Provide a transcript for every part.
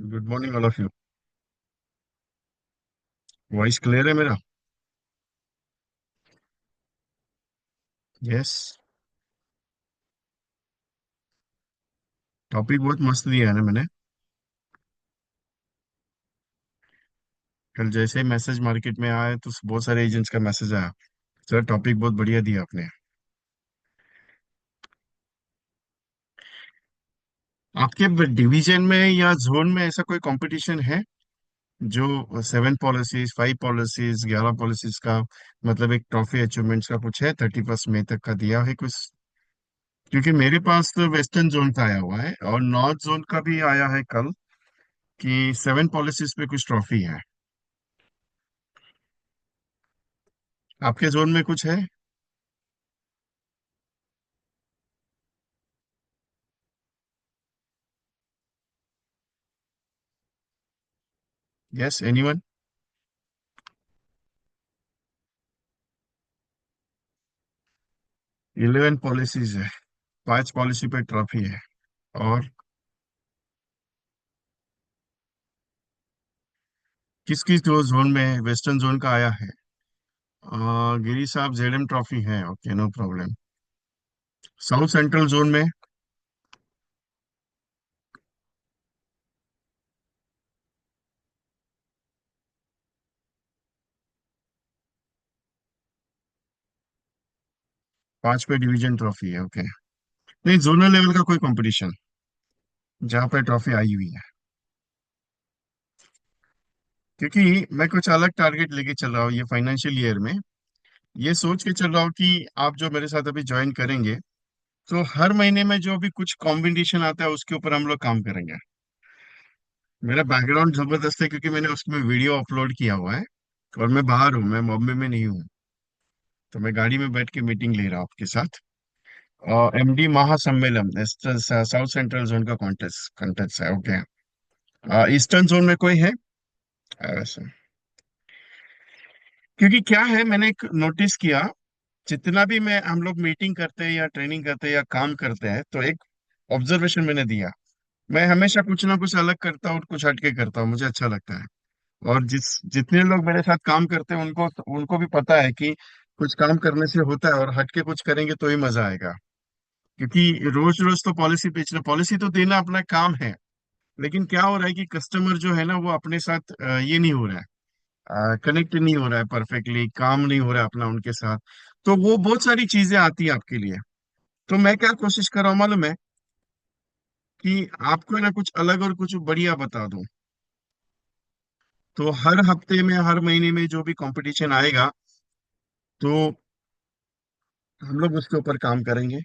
Good morning all of you. Voice clear है मेरा? Yes. Topic बहुत मस्त दिया है ना मैंने। कल जैसे ही मैसेज मार्केट में आया तो बहुत सारे एजेंट्स का मैसेज आया। सर टॉपिक बहुत बढ़िया दिया आपने। आपके डिवीजन में या जोन में ऐसा कोई कंपटीशन है जो 7 पॉलिसीज, 5 पॉलिसीज, 11 पॉलिसीज का मतलब एक ट्रॉफी अचीवमेंट्स का कुछ है 31 मई तक का दिया है कुछ? क्योंकि मेरे पास तो वेस्टर्न जोन का आया हुआ है और नॉर्थ जोन का भी आया है कल कि 7 पॉलिसीज पे कुछ ट्रॉफी है। आपके जोन में कुछ है? Yes, anyone? 11 पॉलिसीज है, 5 पॉलिसी पे ट्रॉफी है। और किस किस दो जोन में वेस्टर्न जोन का आया है? गिरी साहब जेडएम ट्रॉफी है, okay no problem. South central zone में? 5 पे डिवीजन ट्रॉफी है, ओके। नहीं, जोनल लेवल का कोई कंपटीशन जहाँ पे ट्रॉफी आई हुई है? क्योंकि मैं कुछ अलग टारगेट लेके चल रहा हूँ ये फाइनेंशियल ईयर में। ये सोच के चल रहा हूँ कि आप जो मेरे साथ अभी ज्वाइन करेंगे तो हर महीने में जो भी कुछ कॉम्बिनेशन आता है उसके ऊपर हम लोग काम करेंगे। मेरा बैकग्राउंड जबरदस्त है क्योंकि मैंने उसमें वीडियो अपलोड किया हुआ है। और मैं बाहर हूँ, मैं बॉम्बे में नहीं हूँ। तो मैं गाड़ी में बैठ के मीटिंग ले रहा हूँ आपके साथ। और एमडी महासम्मेलन साउथ सेंट्रल जोन का कॉन्टेस्ट कॉन्टेस्ट है, ओके। ईस्टर्न जोन में कोई है ऐसा? क्योंकि क्या है, मैंने एक नोटिस किया, जितना भी मैं हम लोग मीटिंग करते हैं या ट्रेनिंग करते हैं या काम करते हैं तो एक ऑब्जर्वेशन मैंने दिया। मैं हमेशा कुछ ना कुछ अलग करता हूँ और कुछ हटके करता हूँ, मुझे अच्छा लगता है। और जितने लोग मेरे साथ काम करते हैं उनको उनको भी पता है कि कुछ काम करने से होता है और हटके कुछ करेंगे तो ही मजा आएगा। क्योंकि रोज रोज तो पॉलिसी बेचना, पॉलिसी तो देना अपना काम है। लेकिन क्या हो रहा है कि कस्टमर जो है ना वो अपने साथ ये नहीं हो रहा है, कनेक्ट नहीं हो रहा है, परफेक्टली काम नहीं हो रहा है अपना उनके साथ। तो वो बहुत सारी चीजें आती है आपके लिए। तो मैं क्या कोशिश कर रहा हूँ मालूम है, कि आपको ना कुछ अलग और कुछ बढ़िया बता दूं। तो हर हफ्ते में, हर महीने में जो भी कंपटीशन आएगा तो हम लोग उसके ऊपर काम करेंगे।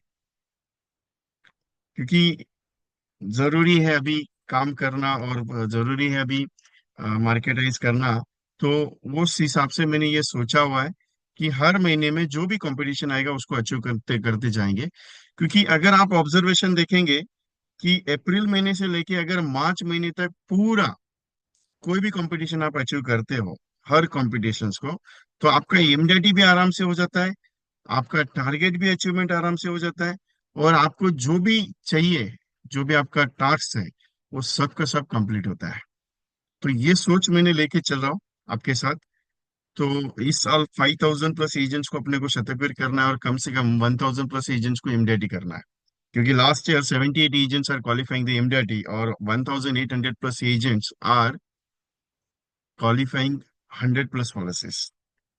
क्योंकि जरूरी है अभी काम करना और जरूरी है अभी मार्केटाइज करना। तो वो उस हिसाब से मैंने ये सोचा हुआ है कि हर महीने में जो भी कंपटीशन आएगा उसको अचीव करते करते जाएंगे। क्योंकि अगर आप ऑब्जर्वेशन देखेंगे कि अप्रैल महीने से लेके अगर मार्च महीने तक पूरा कोई भी कंपटीशन आप अचीव करते हो, हर कॉम्पिटिशन्स को, तो आपका इम्यूनिटी भी आराम से हो जाता है, आपका टारगेट भी अचीवमेंट आराम से हो जाता है। और आपको जो भी चाहिए, जो भी आपका टास्क है, वो सब का सब कंप्लीट होता है। तो ये सोच मैंने लेके चल रहा हूँ आपके साथ। तो इस साल 5,000 प्लस एजेंट्स को अपने को शतविर करना है और कम से कम 1,000 प्लस एजेंट्स को इमडेटी करना है। क्योंकि last year 78 agents are qualifying the MDRT और 1,800 plus agents are qualifying 100 plus policies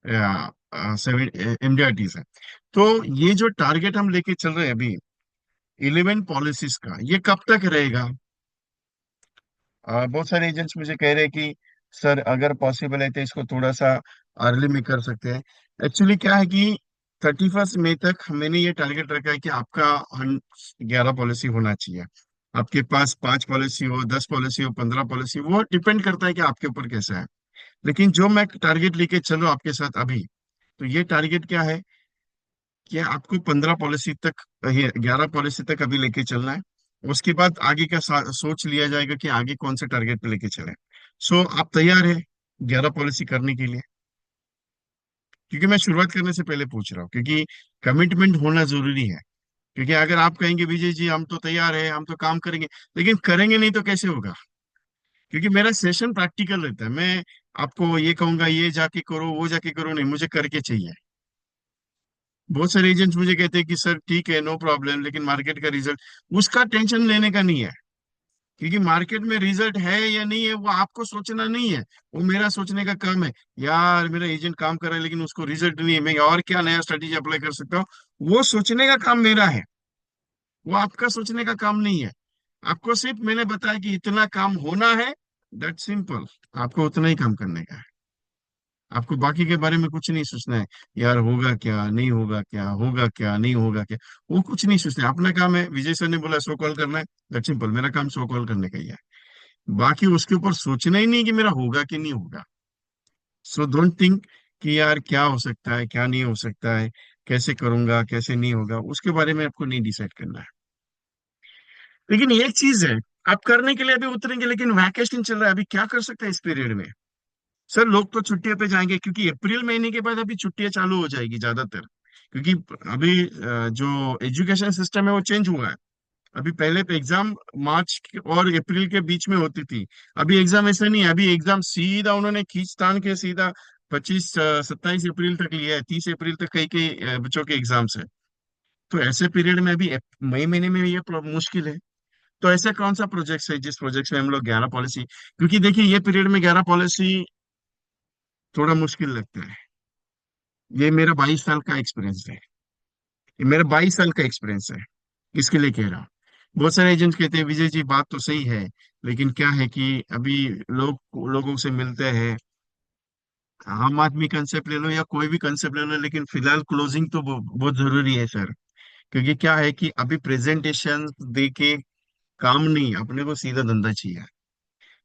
या 7 एमडीआरटीज है। तो ये जो टारगेट हम लेके चल रहे हैं अभी 11 पॉलिसीज का, ये कब तक रहेगा? बहुत सारे एजेंट्स मुझे कह रहे हैं कि सर अगर पॉसिबल है तो इसको थोड़ा सा अर्ली में कर सकते हैं। एक्चुअली क्या है कि 31 मई तक मैंने ये टारगेट रखा है कि आपका 11 पॉलिसी होना चाहिए। आपके पास 5 पॉलिसी हो, 10 पॉलिसी हो, 15 पॉलिसी, वो डिपेंड करता है कि आपके ऊपर कैसा है। लेकिन जो मैं टारगेट लेके चलूँ आपके साथ अभी, तो ये टारगेट क्या है कि आपको 15 पॉलिसी तक, ये 11 पॉलिसी तक अभी लेके चलना है। उसके बाद आगे का सोच लिया जाएगा कि आगे कौन से टारगेट पे लेके चले। सो आप तैयार है 11 पॉलिसी करने के लिए? क्योंकि मैं शुरुआत करने से पहले पूछ रहा हूँ, क्योंकि कमिटमेंट होना जरूरी है। क्योंकि अगर आप कहेंगे विजय जी हम तो तैयार है, हम तो काम करेंगे, लेकिन करेंगे नहीं तो कैसे होगा? क्योंकि मेरा सेशन प्रैक्टिकल रहता है। मैं आपको ये कहूंगा ये जाके करो वो जाके करो नहीं, मुझे करके चाहिए। बहुत सारे एजेंट्स मुझे कहते हैं कि सर ठीक है नो प्रॉब्लम, लेकिन मार्केट का रिजल्ट उसका टेंशन लेने का नहीं है। क्योंकि मार्केट में रिजल्ट है या नहीं है वो आपको सोचना नहीं है, वो मेरा सोचने का काम है। यार मेरा एजेंट काम कर रहा है लेकिन उसको रिजल्ट नहीं है, मैं और क्या नया स्ट्रेटेजी अप्लाई कर सकता हूँ, वो सोचने का काम मेरा है। वो आपका सोचने का काम नहीं है। आपको सिर्फ मैंने बताया कि इतना काम होना है, दैट सिंपल। आपको उतना ही काम करने का है। आपको बाकी के बारे में कुछ नहीं सोचना है। यार होगा क्या नहीं होगा क्या, होगा क्या नहीं होगा क्या, वो कुछ नहीं सोचना है। अपना काम है, विजय सर ने बोला सो कॉल करना है, दैट सिंपल। मेरा काम सो कॉल करने का ही है। बाकी उसके ऊपर सोचना ही नहीं कि मेरा होगा कि नहीं होगा। सो डोंट थिंक कि यार क्या हो सकता है क्या नहीं हो सकता है, कैसे करूंगा कैसे नहीं होगा, उसके बारे में आपको नहीं डिसाइड करना है। लेकिन एक चीज है, आप करने के लिए अभी उतरेंगे लेकिन वैकेशन चल रहा है, अभी क्या कर सकते हैं इस पीरियड में? सर लोग तो छुट्टियों पे जाएंगे, क्योंकि अप्रैल महीने के बाद अभी छुट्टियां चालू हो जाएगी ज्यादातर। क्योंकि अभी जो एजुकेशन सिस्टम है वो चेंज हुआ है। अभी पहले तो एग्जाम मार्च और अप्रैल के बीच में होती थी। अभी एग्जाम ऐसा नहीं है, अभी एग्जाम सीधा उन्होंने खींच तान के सीधा 25 27 अप्रैल तक लिया है, 30 अप्रैल तक कई कई बच्चों के एग्जाम्स है। तो ऐसे पीरियड में अभी मई महीने में ये मुश्किल है। तो ऐसा कौन सा प्रोजेक्ट है जिस प्रोजेक्ट में हम लोग 11 पॉलिसी, क्योंकि देखिए ये पीरियड में 11 पॉलिसी थोड़ा मुश्किल लगता है। ये मेरा 22 साल का एक्सपीरियंस है। ये मेरा 22 साल का एक्सपीरियंस है। इसके लिए कह रहा हूँ। बहुत सारे एजेंट्स कहते हैं विजय जी बात तो सही है, लेकिन क्या है कि अभी लोगों से मिलते हैं। आम आदमी कंसेप्ट ले लो या कोई भी कंसेप्ट ले लो, लेकिन फिलहाल क्लोजिंग तो बहुत जरूरी है सर। क्योंकि क्या है कि अभी प्रेजेंटेशन दे के काम नहीं, अपने को सीधा धंधा चाहिए।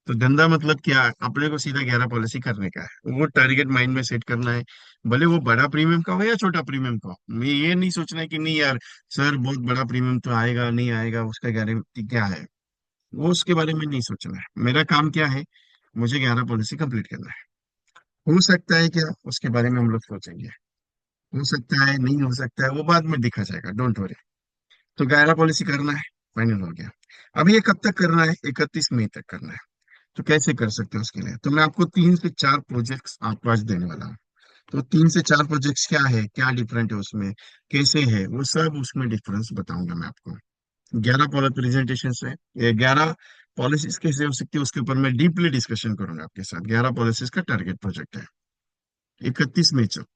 तो धंधा मतलब क्या, अपने को सीधा 11 पॉलिसी करने का है, वो टारगेट माइंड में सेट करना है। भले वो बड़ा प्रीमियम का हो या छोटा प्रीमियम का हो, मैं ये नहीं सोचना है कि नहीं यार सर बहुत बड़ा प्रीमियम तो आएगा नहीं आएगा, उसका गारंटी क्या है, वो उसके बारे में नहीं सोचना है। मेरा काम क्या है, मुझे 11 पॉलिसी कंप्लीट करना है। हो सकता है क्या उसके बारे में हम लोग सोचेंगे, हो सकता है नहीं हो सकता है वो बाद में देखा जाएगा, डोंट वरी। तो 11 पॉलिसी करना है, फाइनल हो गया। अब ये कब तक करना है, 31 मई तक करना है। तो कैसे कर सकते हो उसके लिए, तो मैं आपको 3 से 4 प्रोजेक्ट्स आपको आज देने वाला हूँ। तो 3 से 4 प्रोजेक्ट्स क्या है, क्या डिफरेंट है उसमें, कैसे है, वो सब उसमें डिफरेंस बताऊंगा मैं आपको। 11 पॉलिसी प्रेजेंटेशन है, ये 11 पॉलिसीज कैसे हो सकती है उसके ऊपर मैं डीपली डिस्कशन करूंगा आपके साथ। 11 पॉलिसीज का टारगेट प्रोजेक्ट है, 31 मई तक।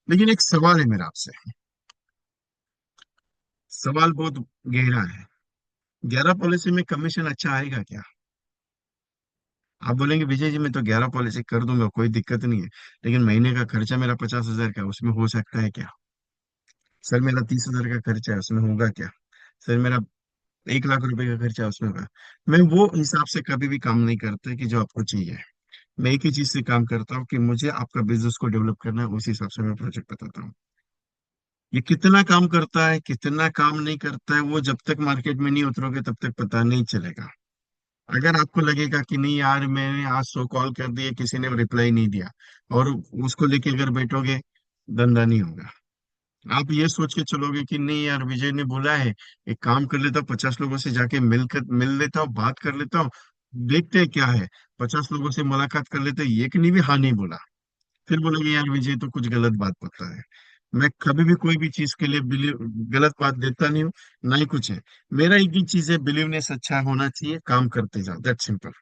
लेकिन एक सवाल है मेरा आपसे, सवाल बहुत गहरा है। 11 पॉलिसी में कमीशन अच्छा आएगा क्या? आप बोलेंगे विजय जी मैं तो 11 पॉलिसी कर दूंगा, कोई दिक्कत नहीं है, लेकिन महीने का खर्चा मेरा 50,000 का है, उसमें हो सकता है क्या? सर मेरा 30,000 का खर्चा है, उसमें होगा क्या? सर मेरा 1 लाख रुपए का खर्चा है, उसमें होगा? मैं वो हिसाब से कभी भी काम नहीं करता कि जो आपको चाहिए। मैं एक ही चीज से काम करता हूँ कि मुझे आपका बिजनेस को डेवलप करना है, उसी हिसाब से मैं प्रोजेक्ट बताता हूँ। ये कितना काम करता है कितना काम नहीं करता है, वो जब तक मार्केट में नहीं उतरोगे तब तक पता नहीं चलेगा। अगर आपको लगेगा कि नहीं यार मैंने आज 100 कॉल कर दिए किसी ने रिप्लाई नहीं दिया, और उसको लेके अगर बैठोगे, धंधा नहीं होगा। आप ये सोच के चलोगे कि नहीं यार विजय ने बोला है, एक काम कर लेता हूँ 50 लोगों से जाके मिल लेता हूँ, बात कर लेता हूँ, देखते हैं क्या है। 50 लोगों से मुलाकात कर लेते हैं, एक ने भी हाँ नहीं बोला, फिर बोलेंगे यार विजय तो कुछ गलत बात बोलता है। मैं कभी भी कोई भी चीज के लिए बिलीव गलत बात देता नहीं हूँ, ना ही कुछ है। मेरा एक ही चीज है, बिलीवनेस अच्छा होना चाहिए, काम करते जाओ, दैट सिंपल।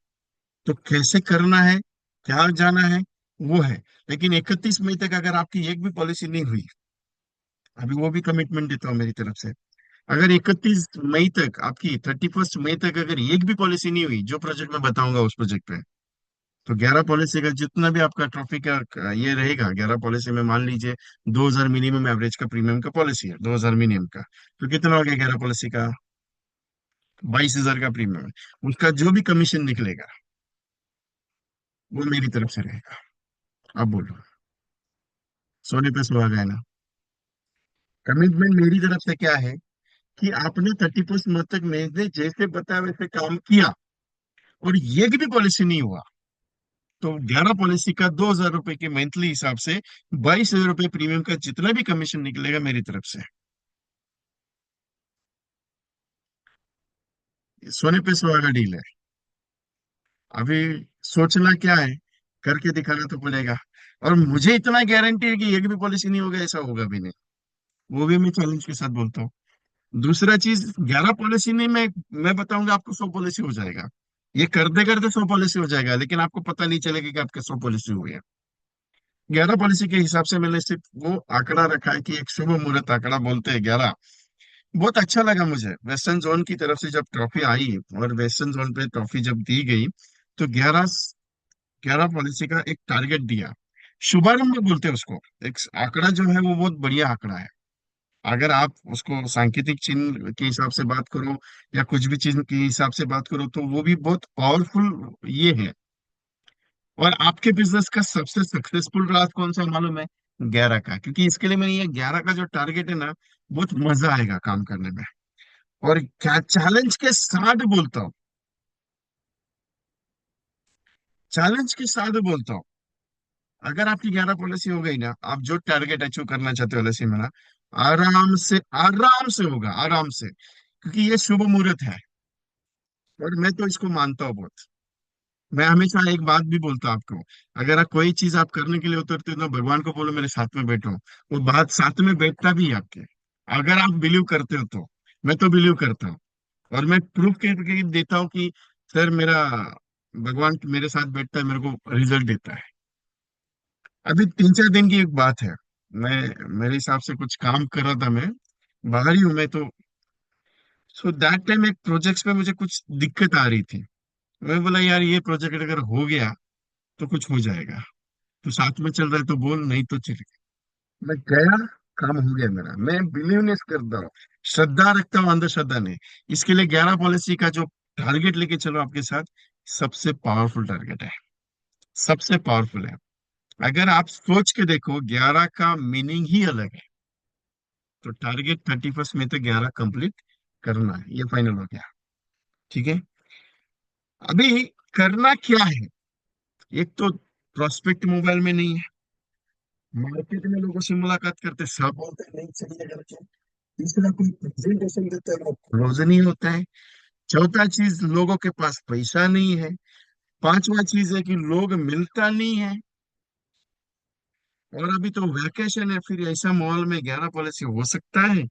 तो कैसे करना है, क्या जाना है, वो है। लेकिन 31 मई तक अगर आपकी एक भी पॉलिसी नहीं हुई, अभी वो भी कमिटमेंट देता हूँ मेरी तरफ से, अगर 31 मई तक आपकी 31 मई तक अगर एक भी पॉलिसी नहीं हुई, जो प्रोजेक्ट मैं बताऊंगा उस प्रोजेक्ट पे, तो 11 पॉलिसी का जितना भी आपका ट्रॉफी का ये रहेगा, 11 पॉलिसी में मान लीजिए 2,000 मिनिमम एवरेज का प्रीमियम का पॉलिसी है, 2,000 मिनिमम का, तो कितना हो गया 11 पॉलिसी का? 22,000 का प्रीमियम है। उसका जो भी कमीशन निकलेगा वो मेरी तरफ से रहेगा। अब बोलो, सोने पे सुहागा है ना? कमिटमेंट मेरी तरफ से क्या है कि आपने 31 मई तक मैंने जैसे बताया वैसे काम किया, और ये भी पॉलिसी नहीं हुआ, तो 11 पॉलिसी का 2,000 रुपए के मंथली हिसाब से 22,000 रुपये प्रीमियम का जितना भी कमीशन निकलेगा मेरी तरफ से। सोने पे सुहागा डील है। अभी सोचना क्या है, करके दिखाना तो पड़ेगा। और मुझे इतना गारंटी है कि एक भी पॉलिसी नहीं होगा, ऐसा होगा भी नहीं। वो भी मैं चैलेंज के साथ बोलता हूँ। दूसरा चीज, 11 पॉलिसी नहीं, मैं बताऊंगा आपको 100 पॉलिसी हो जाएगा। ये करते करते 100 पॉलिसी हो जाएगा, लेकिन आपको पता नहीं चलेगा कि आपके 100 पॉलिसी हुए हैं। 11 पॉलिसी के हिसाब से मैंने सिर्फ वो आंकड़ा रखा है कि एक शुभ मुहूर्त आंकड़ा बोलते हैं 11। बहुत अच्छा लगा मुझे वेस्टर्न जोन की तरफ से जब ट्रॉफी आई, और वेस्टर्न जोन पे ट्रॉफी जब दी गई, तो 11 पॉलिसी का एक टारगेट दिया। शुभारंभ बोलते हैं उसको। एक आंकड़ा जो है वो बहुत बढ़िया आंकड़ा है। अगर आप उसको सांकेतिक चिन्ह के हिसाब से बात करो, या कुछ भी चीज के हिसाब से बात करो, तो वो भी बहुत पावरफुल ये है। और आपके बिजनेस का सबसे सक्सेसफुल राज कौन सा मालूम है? 11 का। क्योंकि इसके लिए मैंने ये 11 का जो टारगेट है ना, बहुत मजा आएगा काम करने में। और क्या चैलेंज के साथ बोलता हूँ, चैलेंज के साथ बोलता हूँ, अगर आपकी 11 पॉलिसी हो गई ना, आप जो टारगेट अचीव करना चाहते हो लक्ष्य मेरा, आराम से होगा, आराम से। क्योंकि ये शुभ मुहूर्त है, और मैं तो इसको मानता हूँ बहुत। मैं हमेशा एक बात भी बोलता हूँ आपको, अगर आप कोई चीज आप करने के लिए उतरते हो तो भगवान को बोलो मेरे साथ में बैठो। वो बात साथ में बैठता भी है आपके, अगर आप बिलीव करते हो तो। मैं तो बिलीव करता हूँ, और मैं प्रूफ करके देता हूँ कि सर मेरा भगवान मेरे साथ बैठता है, मेरे को रिजल्ट देता है। अभी 3 4 दिन की एक बात है। मैं मेरे हिसाब से कुछ काम कर रहा था, मैं बाहर ही हूँ मैं तो। सो दैट टाइम एक प्रोजेक्ट पे मुझे कुछ दिक्कत आ रही थी। मैं बोला यार ये प्रोजेक्ट अगर हो गया तो कुछ हो जाएगा, तो साथ में चल रहा है तो बोल, नहीं तो चल। मैं गया, काम हो गया मेरा। मैं बिलीवनेस करता हूँ, श्रद्धा रखता हूँ, अंधश्रद्धा नहीं। इसके लिए 11 पॉलिसी का जो टारगेट लेके चलो आपके साथ, सबसे पावरफुल टारगेट है, सबसे पावरफुल है। अगर आप सोच के देखो, 11 का मीनिंग ही अलग है। तो टारगेट 31 में तो 11 कंप्लीट करना है, ये फाइनल हो गया। ठीक है। अभी करना क्या है? एक तो प्रोस्पेक्ट मोबाइल में नहीं है। मार्केट में लोगों से मुलाकात करते, सब बोलते हैं, नहीं चाहिए करके। तीसरा, कोई प्रेजेंटेशन देता है वो क्लोज नहीं होता है। चौथा चीज, लोगों के पास पैसा नहीं है। पांचवा चीज है कि लोग मिलता नहीं है। और अभी तो वैकेशन है, फिर ऐसा माहौल में 11 पॉलिसी हो सकता है?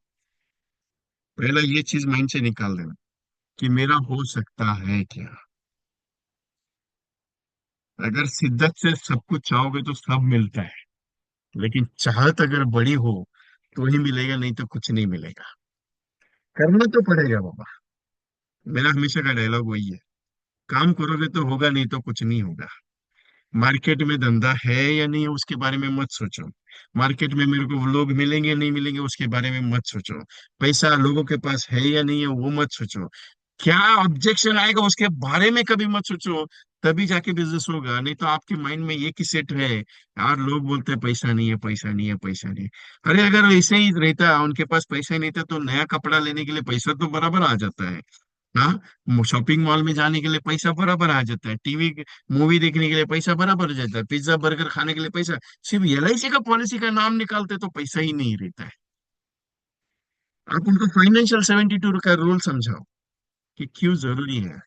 पहला ये चीज माइंड से निकाल देना कि मेरा हो सकता है क्या। अगर शिद्दत से सब कुछ चाहोगे तो सब मिलता है, लेकिन चाहत अगर बड़ी हो तो ही मिलेगा, नहीं तो कुछ नहीं मिलेगा। करना तो पड़ेगा बाबा। मेरा हमेशा का डायलॉग वही है। काम करोगे तो होगा, नहीं तो कुछ नहीं होगा। मार्केट में धंधा है या नहीं है उसके बारे में मत सोचो। मार्केट में मेरे को लोग मिलेंगे नहीं मिलेंगे उसके बारे में मत सोचो। पैसा लोगों के पास है या नहीं है वो मत सोचो। क्या ऑब्जेक्शन आएगा उसके बारे में कभी मत सोचो। तभी जाके बिजनेस होगा, नहीं तो आपके माइंड में ये की सेट है, यार लोग बोलते हैं पैसा नहीं है, पैसा नहीं है, पैसा नहीं है। अरे अगर ऐसे ही रहता, उनके पास पैसा ही नहीं था, तो नया कपड़ा लेने के लिए पैसा तो बराबर आ जाता है। हाँ, शॉपिंग मॉल में जाने के लिए पैसा बराबर आ जाता है, टीवी मूवी देखने के लिए पैसा बराबर आ जाता है, पिज्जा बर्गर खाने के लिए पैसा। सिर्फ एलआईसी का पॉलिसी का नाम निकालते तो पैसा ही नहीं रहता है। आप उनको फाइनेंशियल 72 का रूल समझाओ कि क्यों जरूरी है।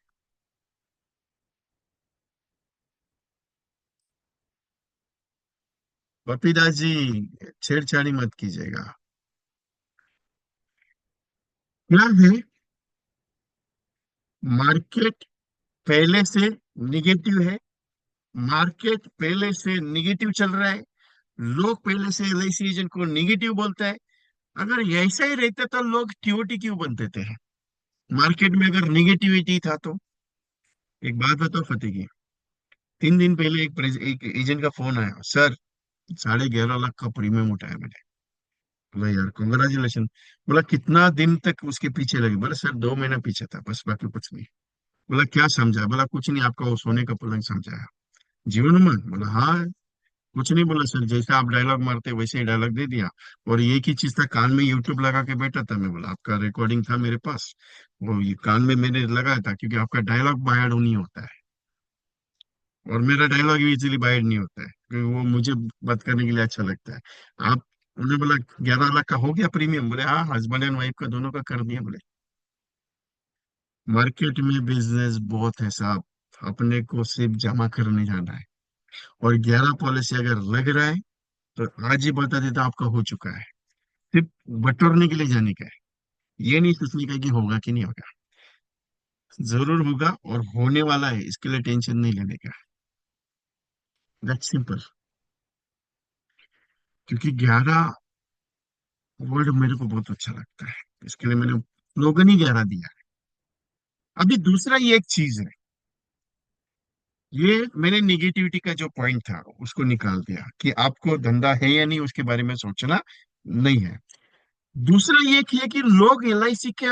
पपीदास जी, छेड़छाड़ी मत कीजिएगा। क्या है, मार्केट पहले से निगेटिव है। मार्केट पहले से निगेटिव चल रहा है। लोग पहले से एलआईसी एजेंट को निगेटिव बोलता है। अगर ऐसा ही रहता तो लोग टीओटी क्यों बनते थे? मार्केट में अगर निगेटिविटी था तो। एक बात बताओ फतेह की, 3 दिन पहले एक एजेंट का फोन आया, सर 11.5 लाख का प्रीमियम उठाया मैंने। बोला यार कॉन्ग्रेचुलेशन। बोला कितना दिन तक उसके पीछे लगे? बोला सर 2 महीना पीछे था बस, बाकी कुछ नहीं। बोला क्या समझा? बोला कुछ नहीं, आपका वो सोने का पलंग समझाया। जीवन में? बोला हाँ। कुछ नहीं बोला सर, जैसे आप डायलॉग मारते वैसे ही डायलॉग दे दिया। और एक ही चीज था, कान में यूट्यूब लगा के बैठा था मैं। बोला आपका रिकॉर्डिंग था मेरे पास, वो ये कान में मैंने लगाया था, क्योंकि आपका डायलॉग बायड नहीं होता है। और मेरा डायलॉग भी इजीली बायड नहीं होता है, क्योंकि वो मुझे बात करने के लिए अच्छा लगता है। आप, उन्होंने बोला 11 लाख का हो गया प्रीमियम? बोले हाँ, हस्बैंड एंड वाइफ का दोनों का कर दिया। बोले मार्केट में बिजनेस बहुत है साहब। अपने को सिर्फ जमा करने जाना है। और 11 पॉलिसी अगर लग रहा है तो आज ही बता देता आपका हो चुका है। सिर्फ बटोरने के लिए जाने का है, ये नहीं सोचने का कि होगा कि नहीं होगा। जरूर होगा और होने वाला है, इसके लिए टेंशन नहीं लेने का। That simple. क्योंकि 11 वर्ड मेरे को बहुत अच्छा लगता है, इसके लिए मैंने स्लोगन ही 11 दिया है। अभी दूसरा ये एक चीज है, ये मैंने निगेटिविटी का जो पॉइंट था उसको निकाल दिया कि आपको धंधा है या नहीं उसके बारे में सोचना नहीं है। दूसरा ये है कि लोग एलआईसी के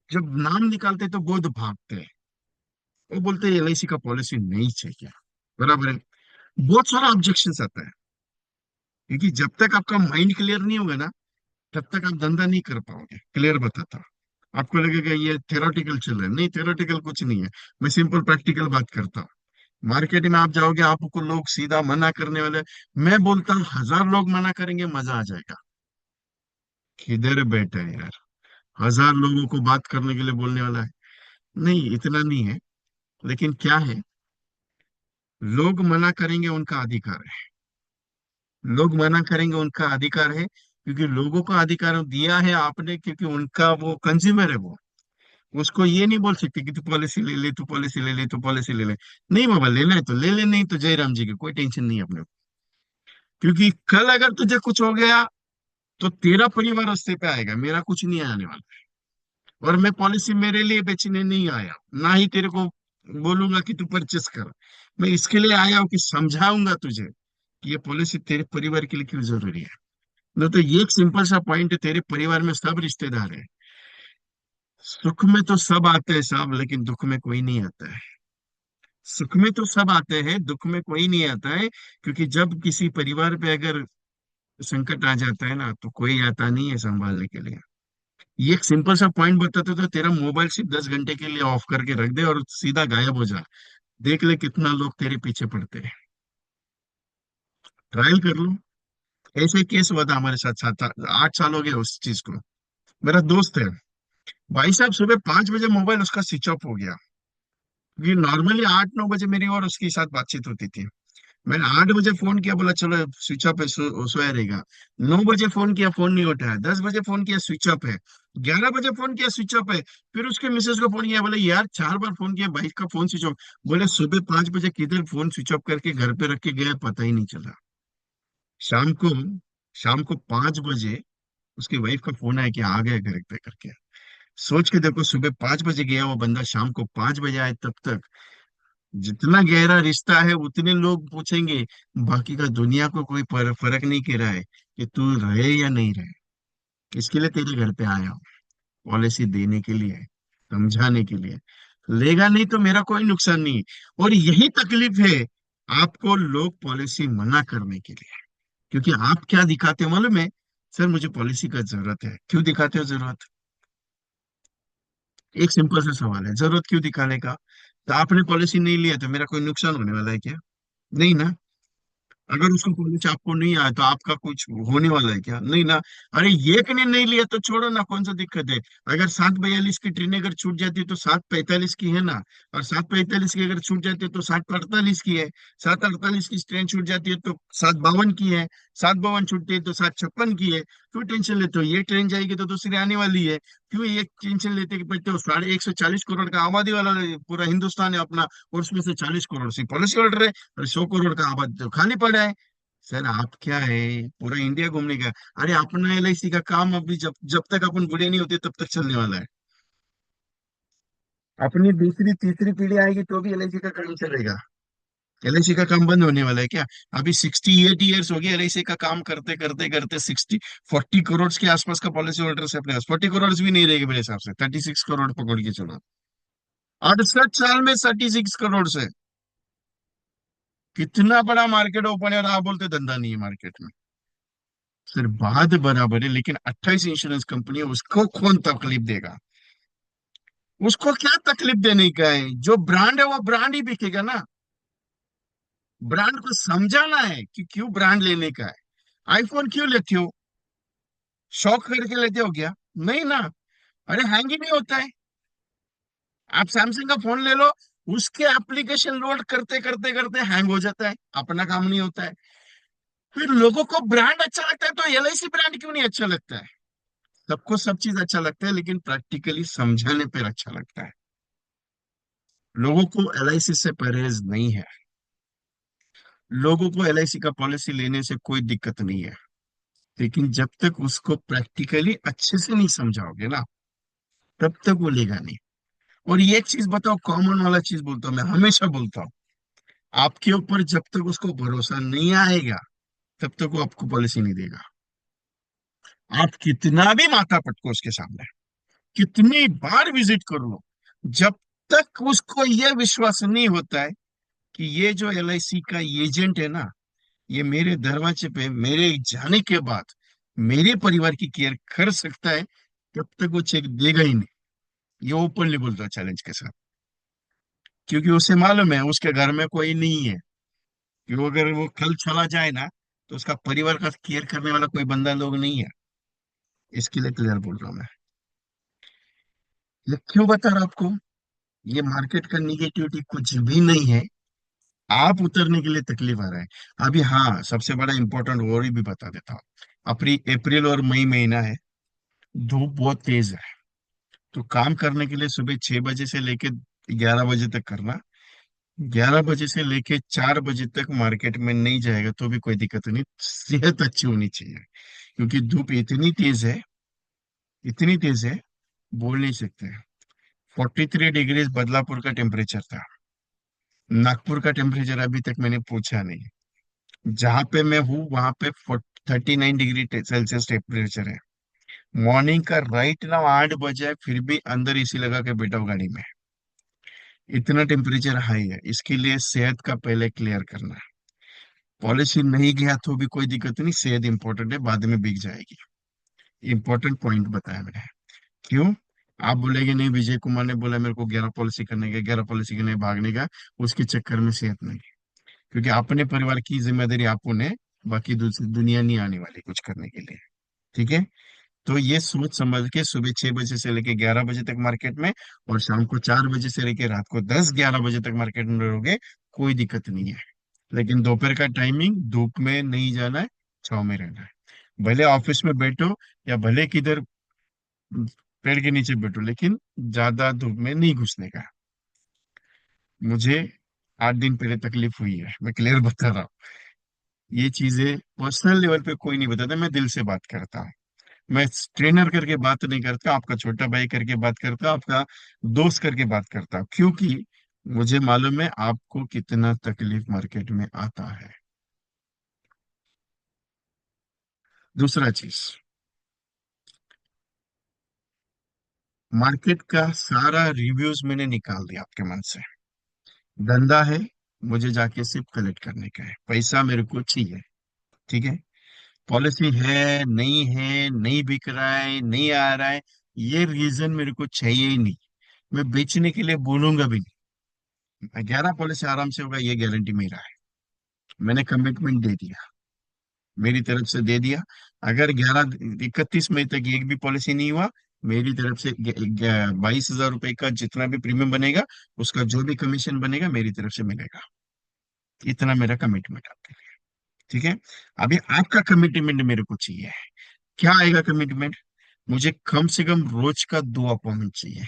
जब नाम निकालते तो बहुत भागते हैं। वो बोलते हैं एलआईसी का पॉलिसी नहीं चाहिए। बराबर है। बहुत सारा ऑब्जेक्शन आता है, क्योंकि जब तक आपका माइंड क्लियर नहीं होगा ना, तब तक आप धंधा नहीं कर पाओगे। क्लियर बताता हूँ। आपको लगेगा ये थेरोटिकल चल रहा है, नहीं थेरोटिकल कुछ नहीं है। मैं सिंपल प्रैक्टिकल बात करता हूँ। मार्केट में आप जाओगे, आपको लोग सीधा मना करने वाले। मैं बोलता हूँ 1000 लोग मना करेंगे, मजा आ जाएगा। किधर बैठा है यार, 1000 लोगों को बात करने के लिए बोलने वाला है। नहीं, इतना नहीं है। लेकिन क्या है, लोग मना करेंगे उनका अधिकार है। लोग मना करेंगे उनका अधिकार है, क्योंकि लोगों को अधिकार दिया है आपने, क्योंकि उनका वो कंज्यूमर है वो। उसको ये नहीं बोल सकते कि तू पॉलिसी ले ले, तू पॉलिसी ले ले, तू पॉलिसी ले ले। नहीं बाबा, लेना है तो ले ले, नहीं तो जय राम जी की कोई टेंशन नहीं है अपने को। क्योंकि कल अगर तुझे कुछ हो गया तो तेरा परिवार रास्ते पे आएगा, मेरा कुछ नहीं आने वाला। और मैं पॉलिसी मेरे लिए बेचने नहीं आया, ना ही तेरे को बोलूंगा कि तू परचेस कर। मैं इसके लिए आया हूँ कि समझाऊंगा तुझे कि ये पॉलिसी तेरे परिवार के लिए क्यों जरूरी है। न तो ये एक सिंपल सा पॉइंट है, तेरे परिवार में सब रिश्तेदार है। सुख में तो सब आते हैं साहब, लेकिन दुख में कोई नहीं आता है। सुख में तो सब आते हैं, दुख में कोई नहीं आता है। क्योंकि जब किसी परिवार पे अगर संकट आ जाता है ना, तो कोई आता नहीं है संभालने के लिए। ये एक सिंपल सा पॉइंट बताते तो तेरा मोबाइल सिर्फ 10 घंटे के लिए ऑफ करके रख दे और सीधा गायब हो जा। देख ले कितना लोग तेरे पीछे पड़ते हैं। ट्रायल कर लो। ऐसे केस हुआ था हमारे साथ, 8 साल हो गए उस चीज को। मेरा दोस्त है, भाई साहब सुबह 5 बजे मोबाइल उसका स्विच ऑफ हो गया। ये नॉर्मली 8-9 बजे मेरी और उसके साथ बातचीत होती थी। मैंने 8 बजे फोन किया, बोला चलो स्विच ऑफ है, सोया रहेगा। 9 बजे फोन किया, फोन नहीं उठाया। 10 बजे फोन किया, स्विच ऑफ है। 11 बजे फोन किया, स्विच ऑफ है। फिर उसके मिसेज को फोन किया, बोले यार 4 बार फोन किया, भाई का फोन स्विच ऑफ। बोले सुबह 5 बजे किधर फोन स्विच ऑफ करके घर पे रख के गया, पता ही नहीं चला। शाम को शाम को 5 बजे उसकी वाइफ का फोन आया कि आ गया घर पे करके। सोच के देखो, सुबह 5 बजे गया वो बंदा, शाम को 5 बजे आए। तब तक जितना गहरा रिश्ता है उतने लोग पूछेंगे। बाकी का दुनिया को कोई फर्क नहीं कर रहा है कि तू रहे या नहीं रहे। किसके लिए तेरे घर पे आया हूँ? पॉलिसी देने के लिए, समझाने के लिए। लेगा नहीं तो मेरा कोई नुकसान नहीं। और यही तकलीफ है आपको लोग पॉलिसी मना करने के लिए। क्योंकि आप क्या दिखाते हो मालूम है? सर मुझे पॉलिसी का जरूरत है। क्यों दिखाते हो जरूरत? एक सिंपल सा सवाल है, जरूरत क्यों दिखाने का? तो आपने पॉलिसी नहीं लिया तो मेरा कोई नुकसान होने वाला है क्या? नहीं ना। अगर उसको पॉलिसी आपको नहीं आया तो आपका कुछ होने वाला है क्या? नहीं ना। अरे एक ने नहीं लिया तो छोड़ो ना, कौन सा दिक्कत है? अगर 7:42 की ट्रेन अगर छूट जाती है तो 7:45 की है ना। और 7:45 की अगर छूट जाती है तो 7:48 की है। 7:48 की ट्रेन छूट जाती है तो 7:52 की है। 7:52 छूटती है तो 7:56 की है। क्यों टेंशन लेते हो? ये ट्रेन जाएगी तो दूसरी आने वाली है। क्यों ये टेंशन लेते कि बैठते हो? 140 करोड़ का आबादी वाला पूरा हिंदुस्तान है अपना। और उसमें से 40 करोड़ सी पॉलिसी होल्डर है, और 100 करोड़ का आबादी तो खाली पड़ा है। सर आप क्या है, पूरा इंडिया घूमने का। अरे अपना एलआईसी का काम अभी जब जब तक अपन बूढ़े नहीं होते तब तक चलने वाला है। अपनी दूसरी तीसरी पीढ़ी आएगी तो भी एलआईसी का काम चलेगा। एलआईसी का काम बंद होने वाला है क्या? अभी 68 ईयर्स हो गए एलआईसी का काम करते करते करते। 40 करोड़ के आसपास का पॉलिसी होल्डर है अपने पास। 40 करोड़ भी नहीं रहेगा मेरे हिसाब से, 36 करोड़ पकड़ के चलो। 68 साल में 36 करोड़ से कितना बड़ा मार्केट ओपन है, और आप बोलते धंधा नहीं है मार्केट में। सर बात बराबर है, लेकिन 28 इंश्योरेंस कंपनी है, उसको कौन तकलीफ देगा? उसको क्या तकलीफ देने का है? जो ब्रांड है वो ब्रांड ही बिकेगा ना। ब्रांड को समझाना है कि क्यों ब्रांड लेने का है। आईफोन क्यों लेते हो? शौक करके लेते हो क्या? नहीं ना। अरे हैंग ही नहीं होता है। आप सैमसंग का फोन ले लो, उसके एप्लीकेशन लोड करते करते करते हैंग हो जाता है, अपना काम नहीं होता है। फिर लोगों को ब्रांड अच्छा लगता है, तो एलआईसी ब्रांड क्यों नहीं अच्छा लगता है? सबको सब चीज अच्छा लगता है, लेकिन प्रैक्टिकली समझाने पर अच्छा लगता है। लोगों को एलआईसी से परहेज नहीं है। लोगों को एलआईसी का पॉलिसी लेने से कोई दिक्कत नहीं है, लेकिन जब तक उसको प्रैक्टिकली अच्छे से नहीं समझाओगे ना, तब तक वो लेगा नहीं। और ये एक चीज बताओ, कॉमन वाला चीज बोलता हूँ, मैं हमेशा बोलता हूँ, आपके ऊपर जब तक उसको भरोसा नहीं आएगा, तब तक वो आपको पॉलिसी नहीं देगा। आप कितना भी माथा पटको उसके सामने, कितनी बार विजिट कर लो, जब तक उसको यह विश्वास नहीं होता है कि ये जो एलआईसी का एजेंट है ना, ये मेरे दरवाजे पे मेरे जाने के बाद मेरे परिवार की केयर कर सकता है, तब तक वो चेक देगा ही नहीं। ये ओपनली बोलता है चैलेंज के साथ, क्योंकि उसे मालूम है उसके घर में कोई नहीं है, कि वो अगर वो कल चला जाए ना, तो उसका परिवार का केयर करने वाला कोई बंदा लोग नहीं है। इसके लिए क्लियर बोल रहा हूँ मैं। ये क्यों बता रहा आपको? ये मार्केट का निगेटिविटी कुछ भी नहीं है। आप उतरने के लिए तकलीफ आ रहा है। अभी हाँ, सबसे बड़ा इंपॉर्टेंट और भी बता देता हूँ। अप्रैल और मई महीना है, धूप बहुत तेज है। तो काम करने के लिए सुबह 6 बजे से लेके 11 बजे तक करना। 11 बजे से लेके 4 बजे तक मार्केट में नहीं जाएगा तो भी कोई दिक्कत नहीं, सेहत अच्छी होनी चाहिए। क्योंकि धूप इतनी तेज है, बोल नहीं सकते। 43 डिग्री बदलापुर का टेम्परेचर था। नागपुर का टेम्परेचर अभी तक मैंने पूछा नहीं। जहां पे मैं हूँ वहां पे 39 डिग्री सेल्सियस टेम्परेचर है। मॉर्निंग का राइट नाउ 8 बजे है, फिर भी अंदर एसी लगा के बैठा हूँ गाड़ी में। इतना टेम्परेचर हाई है, इसके लिए सेहत का पहले क्लियर करना है। पॉलिसी नहीं गया तो भी कोई दिक्कत नहीं, सेहत इंपॉर्टेंट है, बाद में बिक जाएगी। इंपॉर्टेंट पॉइंट बताया मैंने। क्यों? आप बोलेंगे नहीं, विजय कुमार ने बोला मेरे को 11 पॉलिसी करने का, 11 पॉलिसी करने भागने का, उसके चक्कर में सेहत नहीं। क्योंकि अपने परिवार की जिम्मेदारी आपको ने, बाकी दूसरी दुनिया नहीं आने वाली कुछ करने के लिए। ठीक है? तो ये सोच समझ के सुबह 6 बजे से लेके 11 बजे तक मार्केट में, और शाम को 4 बजे से लेके रात को 10-11 बजे तक मार्केट में रहोगे, कोई दिक्कत नहीं है। लेकिन दोपहर का टाइमिंग धूप में नहीं जाना है, छाव में रहना है। भले ऑफिस में बैठो या भले किधर पेड़ के नीचे बैठो, लेकिन ज्यादा धूप में नहीं घुसने का। मुझे 8 दिन पहले तकलीफ हुई है, मैं क्लियर बता रहा हूँ। ये चीजें पर्सनल लेवल पे कोई नहीं बताता, मैं दिल से बात करता हूँ। मैं ट्रेनर करके बात नहीं करता, आपका छोटा भाई करके बात करता, आपका दोस्त करके बात करता, क्योंकि मुझे मालूम है आपको कितना तकलीफ मार्केट में आता है। दूसरा चीज, मार्केट का सारा रिव्यूज मैंने निकाल दिया आपके मन से। धंधा है, मुझे जाके सिर्फ कलेक्ट करने का है, पैसा मेरे को चाहिए। ठीक है? पॉलिसी है, नहीं बिक रहा है, नहीं आ रहा है, ये रीजन मेरे को चाहिए ही नहीं। मैं बेचने के लिए बोलूंगा भी नहीं। 11 पॉलिसी आराम से होगा, ये गारंटी मेरा है। मैंने कमिटमेंट दे दिया, मेरी तरफ से दे दिया। अगर 31 मई तक एक भी पॉलिसी नहीं हुआ, मेरी तरफ से 22,000 रुपए का जितना भी प्रीमियम बनेगा, उसका जो भी कमीशन बनेगा मेरी तरफ से मिलेगा। इतना मेरा कमिटमेंट आपके लिए। ठीक है? अभी आपका कमिटमेंट मेरे को चाहिए। क्या आएगा कमिटमेंट? मुझे कम से कम रोज का 2 अपॉइंटमेंट चाहिए।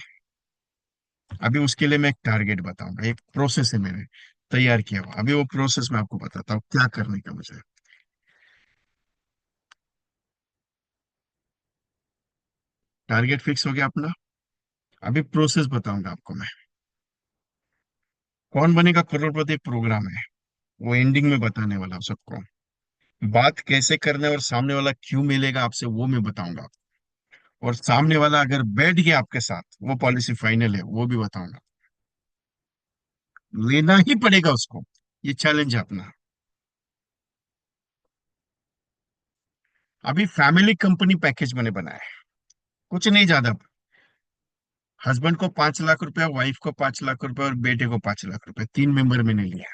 अभी उसके लिए मैं एक टारगेट बताऊंगा, एक प्रोसेस है मैंने तैयार किया हुआ। अभी वो प्रोसेस मैं आपको बताता हूँ क्या करने का मुझे। टारगेट फिक्स हो गया अपना। अभी प्रोसेस बताऊंगा आपको मैं। कौन बनेगा करोड़पति एक प्रोग्राम है, वो एंडिंग में बताने वाला हूं सबको। बात कैसे करने और सामने वाला क्यों मिलेगा आपसे, वो मैं बताऊंगा। और सामने वाला अगर बैठ गया आपके साथ, वो पॉलिसी फाइनल है, वो भी बताऊंगा। लेना ही पड़ेगा उसको, ये चैलेंज है अपना। अभी फैमिली कंपनी पैकेज मैंने बनाया है, कुछ नहीं ज्यादा। हस्बैंड को 5 लाख रुपया, वाइफ को 5 लाख रुपया और बेटे को 5 लाख रुपया, 3 मेंबर मैंने लिया।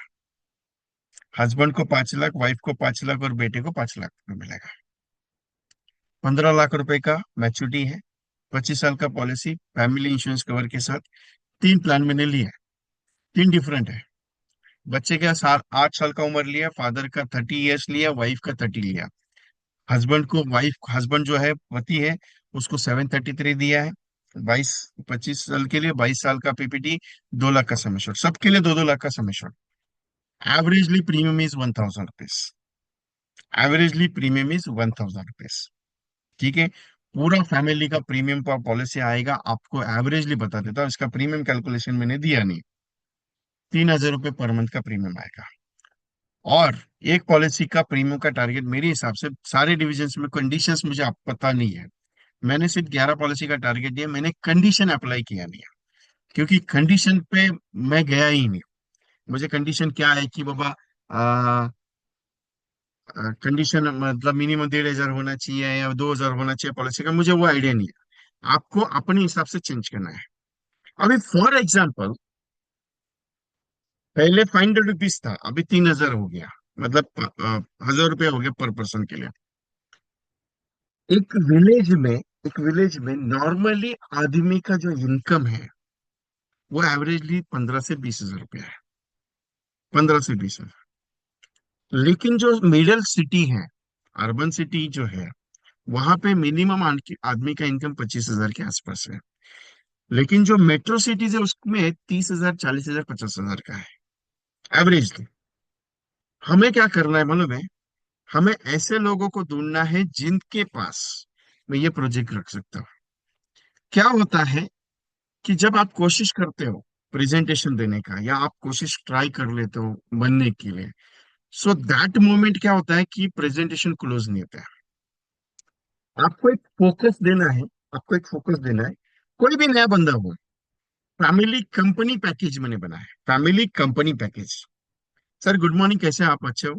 हस्बैंड को 5 लाख, वाइफ को 5 लाख और बेटे को 5 लाख रुपया मिलेगा। 15 लाख रुपए का मैच्योरिटी है। 25 साल का पॉलिसी, फैमिली इंश्योरेंस कवर के साथ। 3 प्लान मैंने लिए। तीन डिफरेंट है। बच्चे का 8 साल का उम्र लिया, फादर का 30 ईयर्स लिया, वाइफ का 30 लिया। हस्बैंड जो है पति है, उसको 733 दिया है। 25 साल के लिए 22 साल का पीपीटी, 2 लाख का समेशन, सबके लिए 2-2 लाख का summation. Averagely premium is 1,000 rupees. Averagely premium is 1,000 rupees. ठीक है। पूरा फैमिली का प्रीमियम पर पॉलिसी आएगा, आपको एवरेजली बता देता हूँ, इसका प्रीमियम कैलकुलेशन मैंने दिया नहीं। 3,000 रुपये पर मंथ का प्रीमियम आएगा। और एक पॉलिसी का प्रीमियम का टारगेट मेरे हिसाब से सारे डिविजन्स में, कंडीशंस मुझे आप पता नहीं है, मैंने सिर्फ 11 पॉलिसी का टारगेट दिया, मैंने कंडीशन अप्लाई किया नहीं है। क्योंकि कंडीशन पे मैं गया ही नहीं। मुझे कंडीशन क्या है कि बाबा, कंडीशन मतलब मिनिमम 1,500 होना चाहिए या 2,000 होना चाहिए पॉलिसी का, मुझे वो आइडिया नहीं है। आपको अपने हिसाब से चेंज करना है। अभी फॉर एग्जाम्पल, पहले 500 रुपीज था, अभी 3,000 हो गया। मतलब 1,000 रुपया हो गया पर पर्सन के लिए। एक विलेज में नॉर्मली आदमी का जो इनकम है, वो एवरेजली 15 से 20 हजार रुपया है। 15 से 20 हजार। लेकिन जो मिडिल सिटी है, अर्बन सिटी जो है, वहां पे मिनिमम आदमी का इनकम 25 हजार के आसपास है। लेकिन जो मेट्रो सिटीज है उसमें 30 हजार, 40 हजार, 50 हजार का है एवरेजली। हमें क्या करना है मालूम है? हमें ऐसे लोगों को ढूंढना है जिनके पास मैं ये प्रोजेक्ट रख सकता हूँ। क्या होता है कि जब आप कोशिश करते हो प्रेजेंटेशन देने का, या आप कोशिश ट्राई कर लेते हो बनने के लिए, सो दैट मोमेंट क्या होता है कि प्रेजेंटेशन क्लोज नहीं होता है। आपको एक फोकस देना है। आपको एक फोकस देना है। कोई भी नया बंदा हो, फैमिली कंपनी पैकेज मैंने बनाया है, family company package. Sir good morning, कैसे हैं आप? अच्छे हो?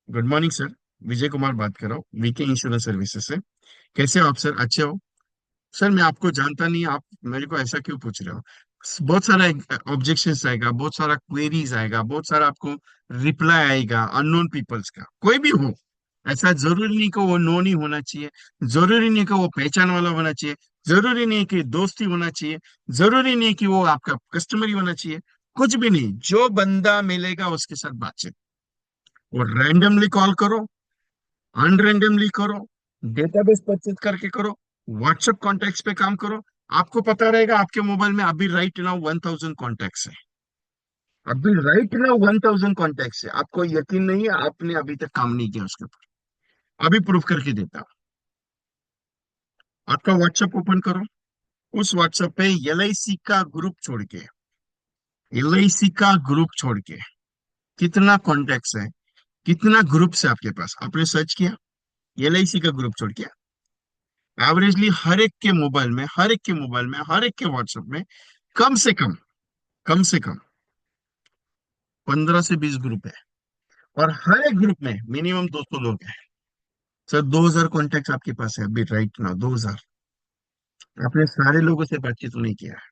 Good morning sir. Vijay Kumar बात कर रहा हूँ, वीके इंश्योरेंस सर्विसेज से। कैसे हो आप सर? अच्छे हो? सर मैं आपको जानता नहीं, आप मेरे को ऐसा क्यों पूछ रहे हो? बहुत सारा ऑब्जेक्शंस आएगा, बहुत सारा क्वेरीज आएगा, बहुत सारा आपको रिप्लाई आएगा अननोन पीपल्स का, कोई भी हो। ऐसा जरूरी नहीं कि वो नोन ही होना चाहिए, जरूरी नहीं कि वो पहचान वाला होना चाहिए, जरूरी नहीं कि दोस्ती होना चाहिए, जरूरी नहीं कि वो आपका कस्टमर ही होना चाहिए। कुछ भी नहीं, जो बंदा मिलेगा उसके साथ बातचीत। वो रैंडमली कॉल करो, अनरैंडमली करो, डेटाबेस परचेज करके करो, व्हाट्सएप कॉन्टेक्ट्स पे काम करो। आपको पता रहेगा आपके मोबाइल में अभी राइट नाउ 1,000 कॉन्टेक्ट्स है। अभी राइट नाउ 1,000 कॉन्टेक्ट्स है। आपको यकीन नहीं है, आपने अभी तक काम नहीं किया उसके ऊपर। अभी प्रूफ करके देता हूं। आपका व्हाट्सएप ओपन करो, उस व्हाट्सएप पे एलआईसी का ग्रुप छोड़ के, एलआईसी का ग्रुप छोड़ के कितना कॉन्टेक्ट्स है, कितना ग्रुप्स है आपके पास, आपने सर्च किया? एलआईसी का ग्रुप छोड़ के एवरेजली हर एक के मोबाइल में, हर एक के मोबाइल में, हर एक के व्हाट्सएप में कम से कम, कम से कम 15 से 20 ग्रुप है। और हर एक ग्रुप में मिनिमम 200 लोग हैं। सर 2,000 कॉन्टेक्ट आपके पास है अभी राइट नाउ, 2,000। आपने सारे लोगों से बातचीत नहीं किया है,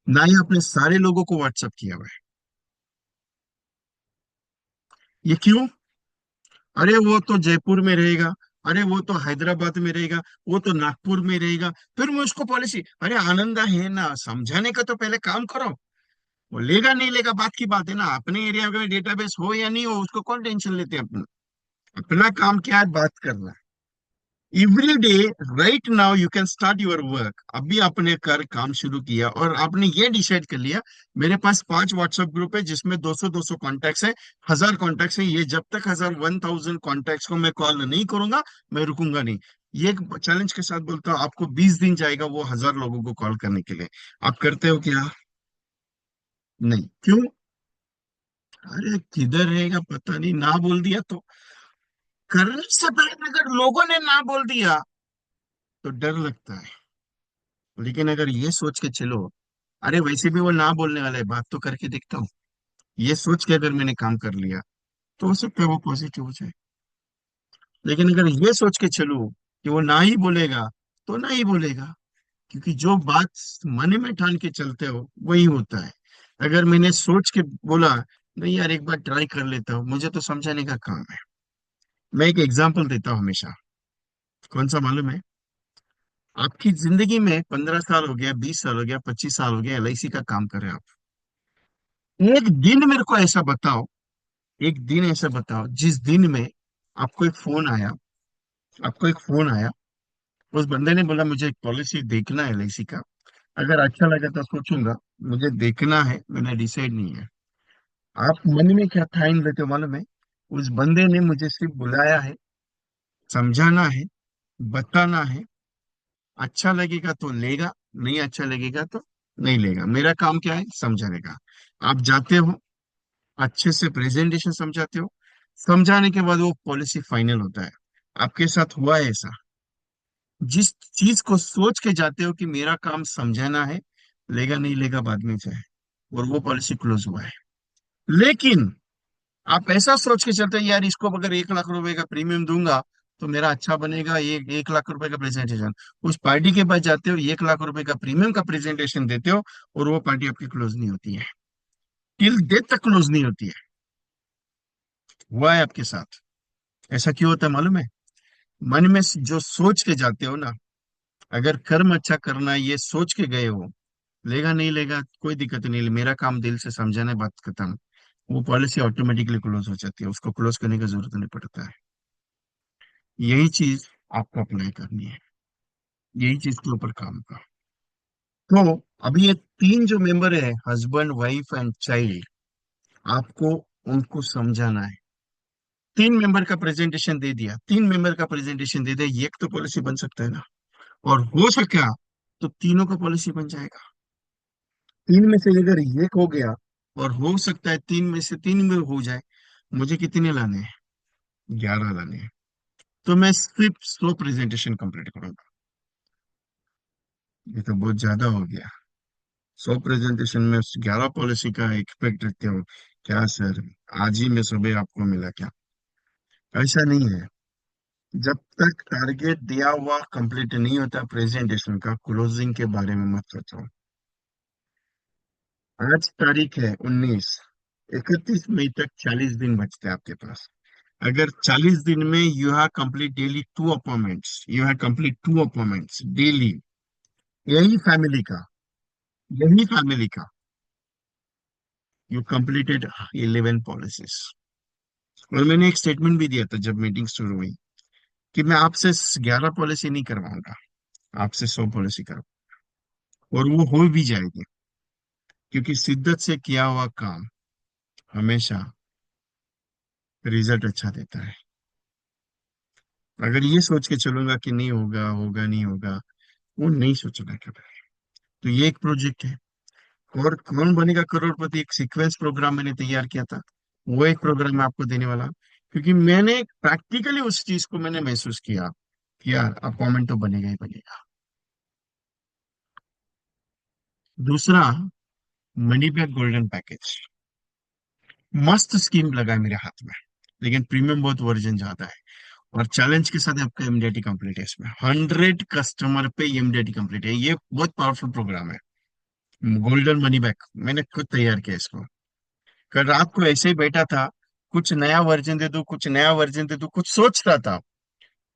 ना ही आपने सारे लोगों को व्हाट्सएप किया हुआ है। ये क्यों? अरे वो तो जयपुर में रहेगा, अरे वो तो हैदराबाद में रहेगा, वो तो नागपुर में रहेगा, फिर मैं उसको पॉलिसी, अरे आनंदा है ना, समझाने का तो पहले काम करो। वो लेगा नहीं लेगा बात की बात है ना, अपने एरिया में डेटाबेस हो या नहीं हो उसको कौन टेंशन लेते हैं? अपना अपना काम क्या है? बात करना। Every day, right now you can start your work. अभी आपने कर काम शुरू किया और आपने ये डिसाइड कर लिया, मेरे पास 5 व्हाट्सएप ग्रुप है जिसमें 200-200 कॉन्टेक्ट्स है, 1,000 कॉन्टेक्ट्स है, ये जब तक 1,000 कॉन्टेक्ट्स को मैं कॉल नहीं करूंगा, मैं रुकूंगा नहीं। ये चैलेंज के साथ बोलता हूँ, आपको 20 दिन जाएगा वो 1,000 लोगों को कॉल करने के लिए। आप करते हो क्या? नहीं, क्यों? अरे किधर रहेगा पता नहीं, ना बोल दिया तो। करने से पहले अगर लोगों ने ना बोल दिया तो डर लगता है। लेकिन अगर ये सोच के चलो, अरे वैसे भी वो ना बोलने वाला है, बात तो करके देखता हूँ, ये सोच के अगर मैंने काम कर लिया, तो हो सकता है वो पॉजिटिव हो जाए। लेकिन अगर ये सोच के चलो कि वो ना ही बोलेगा, तो ना ही बोलेगा। क्योंकि जो बात मन में ठान के चलते हो वही होता है। अगर मैंने सोच के बोला, नहीं यार एक बार ट्राई कर लेता हूँ, मुझे तो समझाने का काम है। मैं एक एग्जाम्पल देता हूँ हमेशा। कौन सा मालूम है? आपकी जिंदगी में 15 साल हो गया, 20 साल हो गया, 25 साल हो गया, एलआईसी का काम कर रहे हैं आप। एक दिन मेरे को ऐसा बताओ, एक दिन ऐसा बताओ जिस दिन में आपको एक फोन आया, आपको एक फोन आया, उस बंदे ने बोला मुझे एक पॉलिसी देखना है एलआईसी का, अगर अच्छा लगा तो सोचूंगा, मुझे देखना है, मैंने डिसाइड नहीं है। आप मन में क्या ठान लेते हो मालूम है? उस बंदे ने मुझे सिर्फ बुलाया है, समझाना है, बताना है, अच्छा लगेगा तो लेगा, नहीं अच्छा लगेगा तो नहीं लेगा। मेरा काम क्या है? समझाने का। आप जाते हो, अच्छे से प्रेजेंटेशन समझाते हो, समझाने के बाद वो पॉलिसी फाइनल होता है। आपके साथ हुआ है ऐसा? जिस चीज को सोच के जाते हो कि मेरा काम समझाना है, लेगा नहीं लेगा बाद में चाहे, और वो पॉलिसी क्लोज हुआ है। लेकिन आप ऐसा सोच के चलते हैं, यार इसको अगर 1 लाख रुपए का प्रीमियम दूंगा तो मेरा अच्छा बनेगा, ये 1 लाख रुपए का प्रेजेंटेशन। उस पार्टी के पास जाते हो, 1 लाख रुपए का प्रीमियम का प्रेजेंटेशन देते हो, और वो पार्टी आपकी क्लोज नहीं होती है, टिल डेट तक क्लोज नहीं होती है। हुआ है आपके साथ? ऐसा क्यों होता है मालूम है? मन में जो सोच के जाते हो ना, अगर कर्म अच्छा करना है ये सोच के गए हो, लेगा नहीं लेगा कोई दिक्कत नहीं, मेरा काम दिल से समझाना है, बात खत्म, वो पॉलिसी ऑटोमेटिकली क्लोज हो जाती है, उसको क्लोज करने की जरूरत नहीं पड़ता है। यही चीज आपको अप्लाई करनी है, यही चीज के ऊपर काम का। तो अभी ये तीन जो मेंबर है, हस्बैंड वाइफ एंड चाइल्ड, आपको उनको समझाना है। 3 मेंबर का प्रेजेंटेशन दे दिया, 3 मेंबर का प्रेजेंटेशन दे दिया, ये एक तो पॉलिसी बन सकता है ना। और हो सका तो तीनों का पॉलिसी बन जाएगा। तीन में से अगर एक हो गया, और हो सकता है 3 में से 3 में हो जाए, मुझे कितने लाने हैं? 11 लाने हैं। तो मैं सिर्फ 100 प्रेजेंटेशन कंप्लीट करूंगा। ये तो बहुत ज्यादा हो गया। 100 प्रेजेंटेशन में 11 पॉलिसी का एक्सपेक्ट रखते हो क्या सर? आज ही में सुबह आपको मिला क्या? ऐसा नहीं है। जब तक टारगेट दिया हुआ कंप्लीट नहीं होता प्रेजेंटेशन का, क्लोजिंग के बारे में मत सोचो। आज तारीख है 19, 31 मई तक 40 दिन बचते हैं आपके पास। अगर 40 दिन में you have complete daily 2 appointments, you have complete 2 appointments daily, यही फैमिली का, यही फैमिली का, यू कंप्लीटेड 11 पॉलिसीज। और मैंने एक स्टेटमेंट भी दिया था जब मीटिंग शुरू हुई, कि मैं आपसे 11 पॉलिसी नहीं करवाऊंगा, आपसे 100 पॉलिसी करवाऊंगा, और वो हो भी जाएगी। क्योंकि शिद्दत से किया हुआ काम हमेशा रिजल्ट अच्छा देता है। अगर ये सोच के चलूंगा कि नहीं होगा, होगा नहीं होगा, वो नहीं सोचना कभी। तो ये एक प्रोजेक्ट है। और कौन बनेगा करोड़पति, एक सीक्वेंस प्रोग्राम मैंने तैयार किया था, वो एक प्रोग्राम मैं आपको देने वाला हूं। क्योंकि मैंने प्रैक्टिकली उस चीज को मैंने महसूस किया कि यार अपॉइंटमेंट तो बनेगा ही बनेगा। दूसरा, मनी बैक गोल्डन पैकेज, मस्त स्कीम लगा है मेरे हाथ में, लेकिन प्रीमियम बहुत वर्जन ज्यादा है। और चैलेंज के साथ आपका एमडीटी कंप्लीट है, इसमें 100 कस्टमर पे एमडीटी कंप्लीट है। ये बहुत पावरफुल प्रोग्राम है। गोल्डन मनी बैक मैंने खुद तैयार किया इसको। कल रात को ऐसे ही बैठा था, कुछ नया वर्जन दे दूं, कुछ नया वर्जन दे दूं, कुछ सोच रहा था।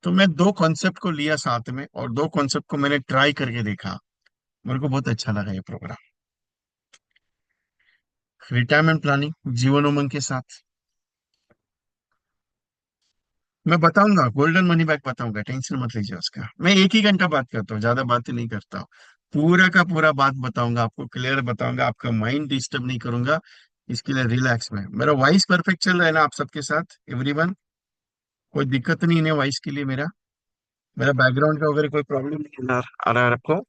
तो मैं 2 कॉन्सेप्ट को लिया साथ में, और 2 कॉन्सेप्ट को मैंने ट्राई करके देखा। मेरे को बहुत अच्छा लगा ये programme. Retirement planning Jeevan Umang के साथ मैं बताऊंगा, गोल्डन मनी बैक बताऊंगा, टेंशन मत लीजिए उसका। मैं एक ही घंटा बात करता हूँ, ज्यादा बात नहीं करता हूँ। पूरा का पूरा बात बताऊंगा आपको, क्लियर बताऊंगा, आपका माइंड डिस्टर्ब नहीं करूंगा। इसके लिए रिलैक्स में, मेरा वॉइस परफेक्ट चल रहा है ना आप सबके साथ एवरीवन? कोई दिक्कत नहीं है वॉइस के लिए मेरा? मेरा बैकग्राउंड का अगर कोई प्रॉब्लम नहीं आ रहा है आपको?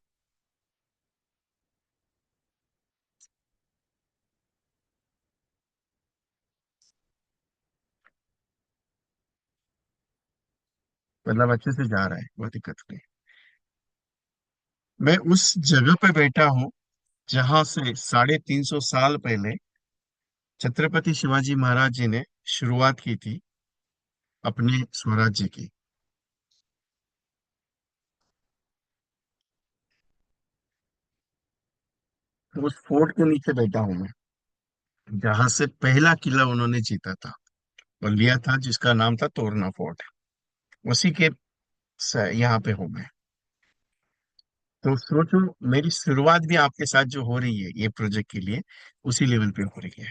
मतलब अच्छे से जा रहा है, कोई दिक्कत नहीं। मैं उस जगह पे बैठा हूँ जहां से 350 साल पहले छत्रपति शिवाजी महाराज जी ने शुरुआत की थी अपने स्वराज्य की। तो उस फोर्ट के नीचे बैठा हूं मैं, जहां से पहला किला उन्होंने जीता था और लिया था, जिसका नाम था तोरना फोर्ट। उसी के यहाँ पे हूं मैं। तो सोचो, मेरी शुरुआत भी आपके साथ जो हो रही है ये प्रोजेक्ट के लिए, उसी लेवल पे हो रही है।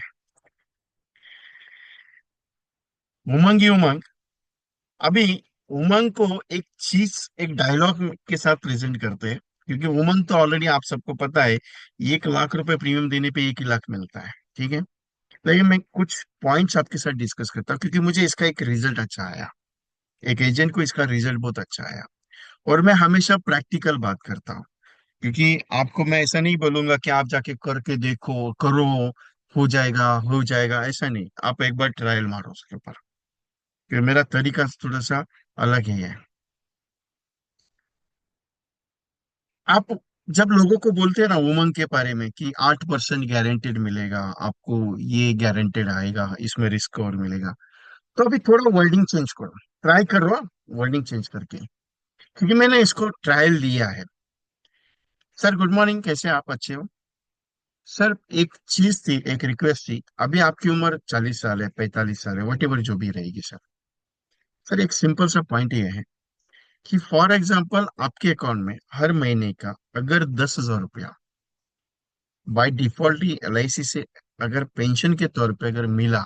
उमंग ही उमंग। अभी उमंग को एक चीज, एक डायलॉग के साथ प्रेजेंट करते हैं, क्योंकि उमंग तो ऑलरेडी आप सबको पता है, 1 लाख रुपए प्रीमियम देने पे 1 ही लाख मिलता है। ठीक है। लेकिन मैं कुछ पॉइंट्स आपके साथ डिस्कस करता हूँ, क्योंकि मुझे इसका एक रिजल्ट अच्छा आया। एक एजेंट को इसका रिजल्ट बहुत अच्छा आया। और मैं हमेशा प्रैक्टिकल बात करता हूँ, क्योंकि आपको मैं ऐसा नहीं बोलूंगा कि आप जाके करके देखो, करो, हो जाएगा हो जाएगा, ऐसा नहीं। आप एक बार ट्रायल मारो उसके ऊपर, क्योंकि मेरा तरीका थोड़ा सा अलग ही है। आप जब लोगों को बोलते हैं ना उमंग के बारे में कि 8% गारंटेड मिलेगा आपको, ये गारंटेड आएगा, इसमें रिस्क और मिलेगा, तो अभी थोड़ा वर्डिंग चेंज करो, ट्राई करो वर्डिंग चेंज करके, क्योंकि मैंने इसको ट्रायल लिया है। सर गुड मॉर्निंग, कैसे हैं आप? अच्छे हो? सर एक चीज थी, एक रिक्वेस्ट थी। अभी आपकी उम्र 40 साल है, 45 साल है, वट एवर जो भी रहेगी सर। सर एक सिंपल सा पॉइंट ये है कि फॉर एग्जाम्पल आपके अकाउंट में हर महीने का अगर 10,000 रुपया बाय डिफॉल्ट ही LIC से अगर पेंशन के तौर पे अगर मिला,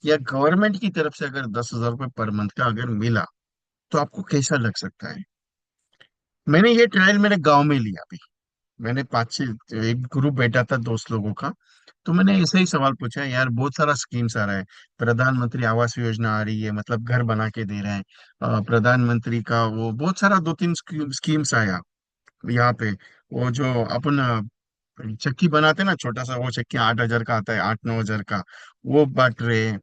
या गवर्नमेंट की तरफ से अगर 10,000 रुपये पर मंथ का अगर मिला, तो आपको कैसा लग सकता है? मैंने ये ट्रायल मेरे गांव में लिया अभी। मैंने 5-6 एक ग्रुप बैठा था दोस्त लोगों का, तो मैंने ऐसे ही सवाल पूछा, यार बहुत सारा स्कीम्स आ रहा है, प्रधानमंत्री आवास योजना आ रही है, मतलब घर बना के दे रहे हैं, प्रधानमंत्री का वो बहुत सारा 2-3 स्कीम्स आया यहाँ पे। वो जो अपन चक्की बनाते ना, छोटा सा वो चक्की 8,000 का आता है, 8-9 हजार का, वो बांट रहे हैं।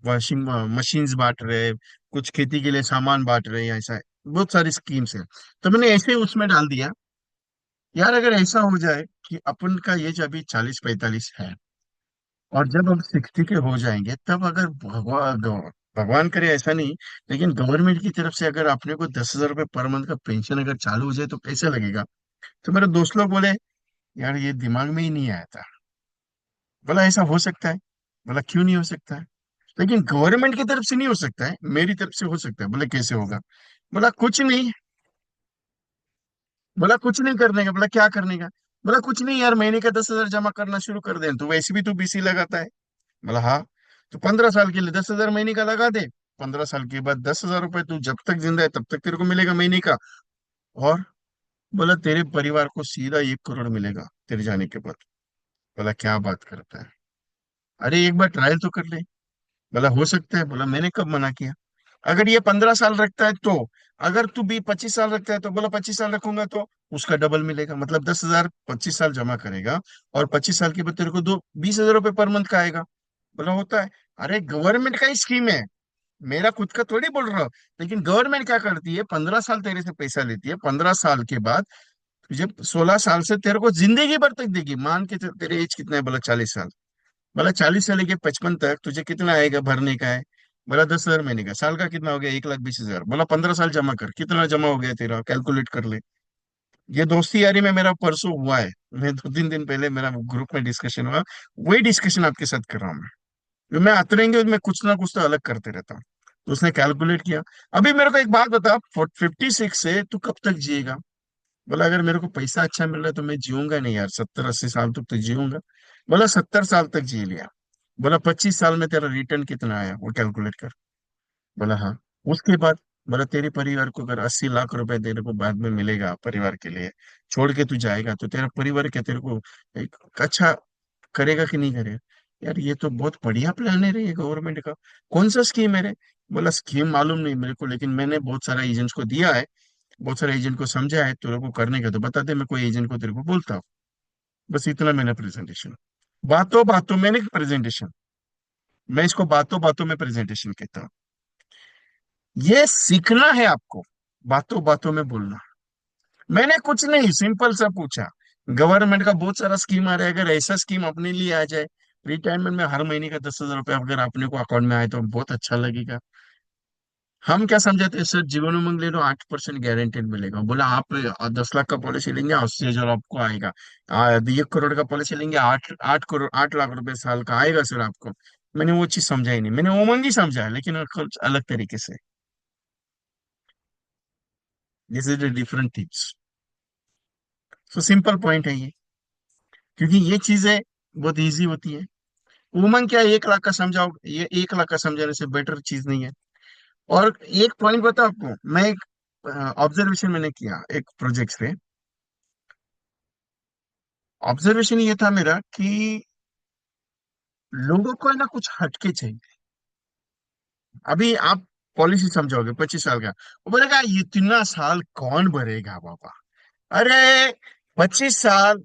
वॉशिंग मशीन्स बांट रहे हैं, कुछ खेती के लिए सामान बांट रहे हैं, ऐसा है। बहुत सारी स्कीम्स है। तो मैंने ऐसे ही उसमें डाल दिया, यार अगर ऐसा हो जाए कि अपन का एज अभी 40-45 है, और जब हम 60 के हो जाएंगे, तब अगर भगवान करे ऐसा नहीं, लेकिन गवर्नमेंट की तरफ से अगर अपने को 10,000 रुपये पर मंथ का पेंशन अगर चालू हो जाए, तो कैसा लगेगा? तो मेरे दोस्त लोग बोले, यार ये दिमाग में ही नहीं आया था। बोला ऐसा हो सकता है? बोला क्यों नहीं हो सकता है? लेकिन गवर्नमेंट की तरफ से नहीं हो सकता है, मेरी तरफ से हो सकता है। बोले कैसे होगा? बोला कुछ नहीं। बोला कुछ नहीं करने का। बोला क्या करने का? बोला कुछ नहीं यार, महीने का 10,000 जमा करना शुरू कर दे, तो वैसे भी तू BC लगाता है। बोला हाँ। तो 15 साल के लिए 10,000 महीने का लगा दे। 15 साल के बाद 10,000 रुपए तू जब तक जिंदा है तब तक तेरे को मिलेगा महीने का। और बोला तेरे परिवार को सीधा 1 करोड़ मिलेगा तेरे जाने के बाद। बोला क्या बात करता है? अरे एक बार ट्रायल तो कर ले। बोला हो सकता है। बोला मैंने कब मना किया? अगर ये 15 साल रखता है तो, अगर तू भी 25 साल रखता है तो, बोला 25 साल रखूंगा तो उसका डबल मिलेगा, मतलब 10,000 25 साल जमा करेगा, और 25 साल के बाद तेरे को दो 20,000 रुपये पर मंथ का आएगा। बोला होता है। अरे गवर्नमेंट का ही स्कीम है, मेरा खुद का थोड़ी बोल रहा हूँ। लेकिन गवर्नमेंट क्या करती है, 15 साल तेरे से पैसा लेती है, 15 साल के बाद तुझे 16 साल से तेरे को जिंदगी भर तक देगी। मान के तेरे एज कितना है? बोला 40 साल। बोला 40 से लेके 55 तक तुझे कितना आएगा भरने का है? बोला 10,000 महीने का, साल का कितना हो गया? 1,20,000। बोला 15 साल जमा कर, कितना जमा हो गया तेरा, कैलकुलेट कर ले। ये दोस्ती यारी में मेरा परसों हुआ है, मैं 2-3 दिन पहले मेरा ग्रुप में डिस्कशन हुआ, वही डिस्कशन आपके साथ कर रहा हूँ मैं। जो मैं अतरेंगे मैं कुछ ना कुछ तो अलग करते रहता हूँ। तो उसने कैलकुलेट किया। अभी मेरे को एक बात बता, 56 से तू कब तक जिएगा? बोला अगर मेरे को पैसा अच्छा मिल रहा है तो मैं जीऊंगा नहीं यार, 70-80 साल तक तो जीऊंगा। बोला 70 साल तक जी लिया। बोला 25 साल में तेरा रिटर्न कितना आया वो कैलकुलेट कर। बोला हाँ। उसके बाद बोला तेरे परिवार को अगर 80 लाख रुपए तेरे को बाद में मिलेगा परिवार के लिए, छोड़ के तू जाएगा, तो तेरा परिवार क्या तेरे को एक अच्छा करेगा कि नहीं करेगा? यार ये तो बहुत बढ़िया प्लान है रे ये गवर्नमेंट का। कौन सा स्कीम है रे? बोला स्कीम मालूम नहीं मेरे को, लेकिन मैंने बहुत सारा एजेंट्स को दिया है, बहुत सारे एजेंट को समझा है, तेरे को करने का तो बता दे, मैं कोई एजेंट को तेरे को बोलता हूँ। बस इतना मैंने प्रेजेंटेशन, बातों बातों में नहीं प्रेजेंटेशन, मैं इसको बातों बातों में प्रेजेंटेशन कहता हूँ। ये सीखना है आपको, बातों बातों में बोलना। मैंने कुछ नहीं, सिंपल सा पूछा, गवर्नमेंट का बहुत सारा स्कीम आ रहा है, अगर ऐसा स्कीम अपने लिए आ जाए, रिटायरमेंट में हर महीने का 10,000 रुपये अगर अपने को अकाउंट में आए तो बहुत अच्छा लगेगा। हम क्या समझाते हैं, सर जीवन उमंग ले लो, 8% गारंटेड मिलेगा। बोला आप 10 लाख का पॉलिसी लेंगे, 80,000 आपको आएगा। 1 करोड़ का पॉलिसी लेंगे, 8 करोड़ 8 लाख रुपए साल का आएगा सर आपको। मैंने वो चीज समझा ही नहीं, मैंने उमंग ही समझा है, लेकिन कुछ अलग तरीके से। This is the different things. तो सिंपल पॉइंट है ये, क्योंकि ये चीजें बहुत इजी होती है। उमंग क्या 1 लाख का समझाओ, ये 1 लाख का समझाने से बेटर चीज नहीं है। और एक पॉइंट बताओ आपको, मैं एक ऑब्जर्वेशन मैंने किया एक प्रोजेक्ट पे। ऑब्जर्वेशन ये था मेरा कि लोगों को है ना कुछ हटके चाहिए। अभी आप पॉलिसी समझाओगे 25 साल का, वो बोलेगा इतना साल कौन भरेगा बाबा। अरे 25 साल,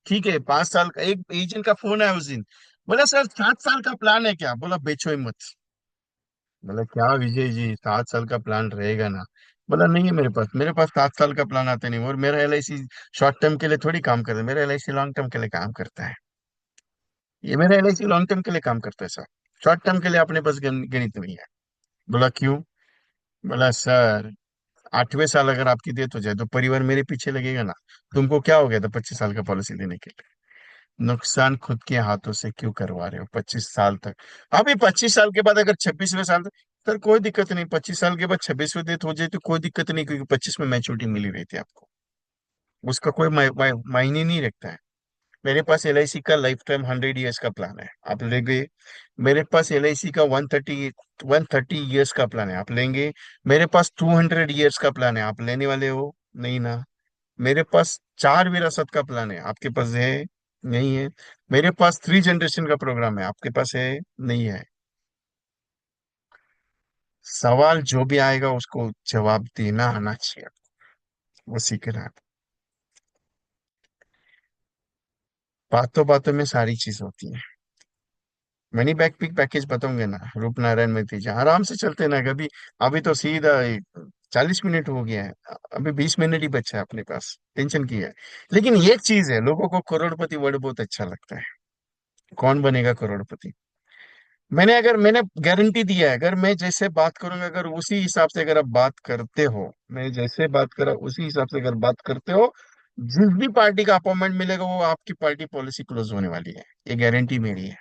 ठीक है 5 साल का। एक एजेंट का फोन आया उस दिन, बोला सर 7 साल का प्लान है क्या? बोला बेचो ही मत। बोला क्या विजय जी 7 साल का प्लान रहेगा ना? बोला नहीं है मेरे पास 7 साल का प्लान आता नहीं, और मेरा एलआईसी शॉर्ट टर्म के लिए थोड़ी काम करता है, मेरा एलआईसी लॉन्ग टर्म के लिए काम करता है। ये मेरा एलआईसी लॉन्ग टर्म के लिए काम करता है सर, शॉर्ट टर्म के लिए अपने पास गणित नहीं है। बोला क्यों? बोला सर 8वें साल अगर आपकी डेथ हो जाए तो परिवार मेरे पीछे लगेगा ना। तुमको क्या हो गया था 25 साल का पॉलिसी लेने के लिए? नुकसान खुद के हाथों से क्यों करवा रहे हो 25 साल तक? अभी 25 साल के बाद अगर 26वें साल तक, सर कोई दिक्कत नहीं, 25 साल के बाद 26वीं डेथ हो जाए तो कोई दिक्कत नहीं, क्योंकि 25 में मैच्योरिटी मिली रहती है आपको। उसका कोई मायने नहीं रखता है। मेरे पास एलआईसी का लाइफ टाइम 100 ईयर्स का प्लान है, आप लेंगे? मेरे पास एलआईसी का 130 ईयर्स का प्लान है, आप लेंगे? मेरे पास 200 ईयर्स का प्लान है, आप लेने वाले हो? नहीं ना। मेरे पास 4 विरासत का प्लान है, आपके पास है? नहीं है। मेरे पास 3 जनरेशन का प्रोग्राम है, आपके पास है? नहीं है। सवाल जो भी आएगा उसको जवाब देना आना चाहिए, वो सीखना है। बातों बातों में सारी चीज होती है। मनी बैक पिक पैकेज बताऊंगे ना, रूपनारायण में दीजिए आराम से चलते ना कभी। अभी तो सीधा 40 मिनट हो गया है, अभी 20 मिनट ही बचा है अपने पास, टेंशन की है। लेकिन एक चीज है, लोगों को करोड़पति वर्ड बहुत अच्छा लगता है। कौन बनेगा करोड़पति? मैंने गारंटी दिया है, अगर मैं जैसे बात करूंगा, अगर उसी हिसाब से अगर आप बात करते हो, मैं जैसे बात करा उसी हिसाब से अगर बात करते हो, जिस भी पार्टी का अपॉइंटमेंट मिलेगा वो आपकी पार्टी पॉलिसी क्लोज होने वाली है, ये गारंटी मेरी है।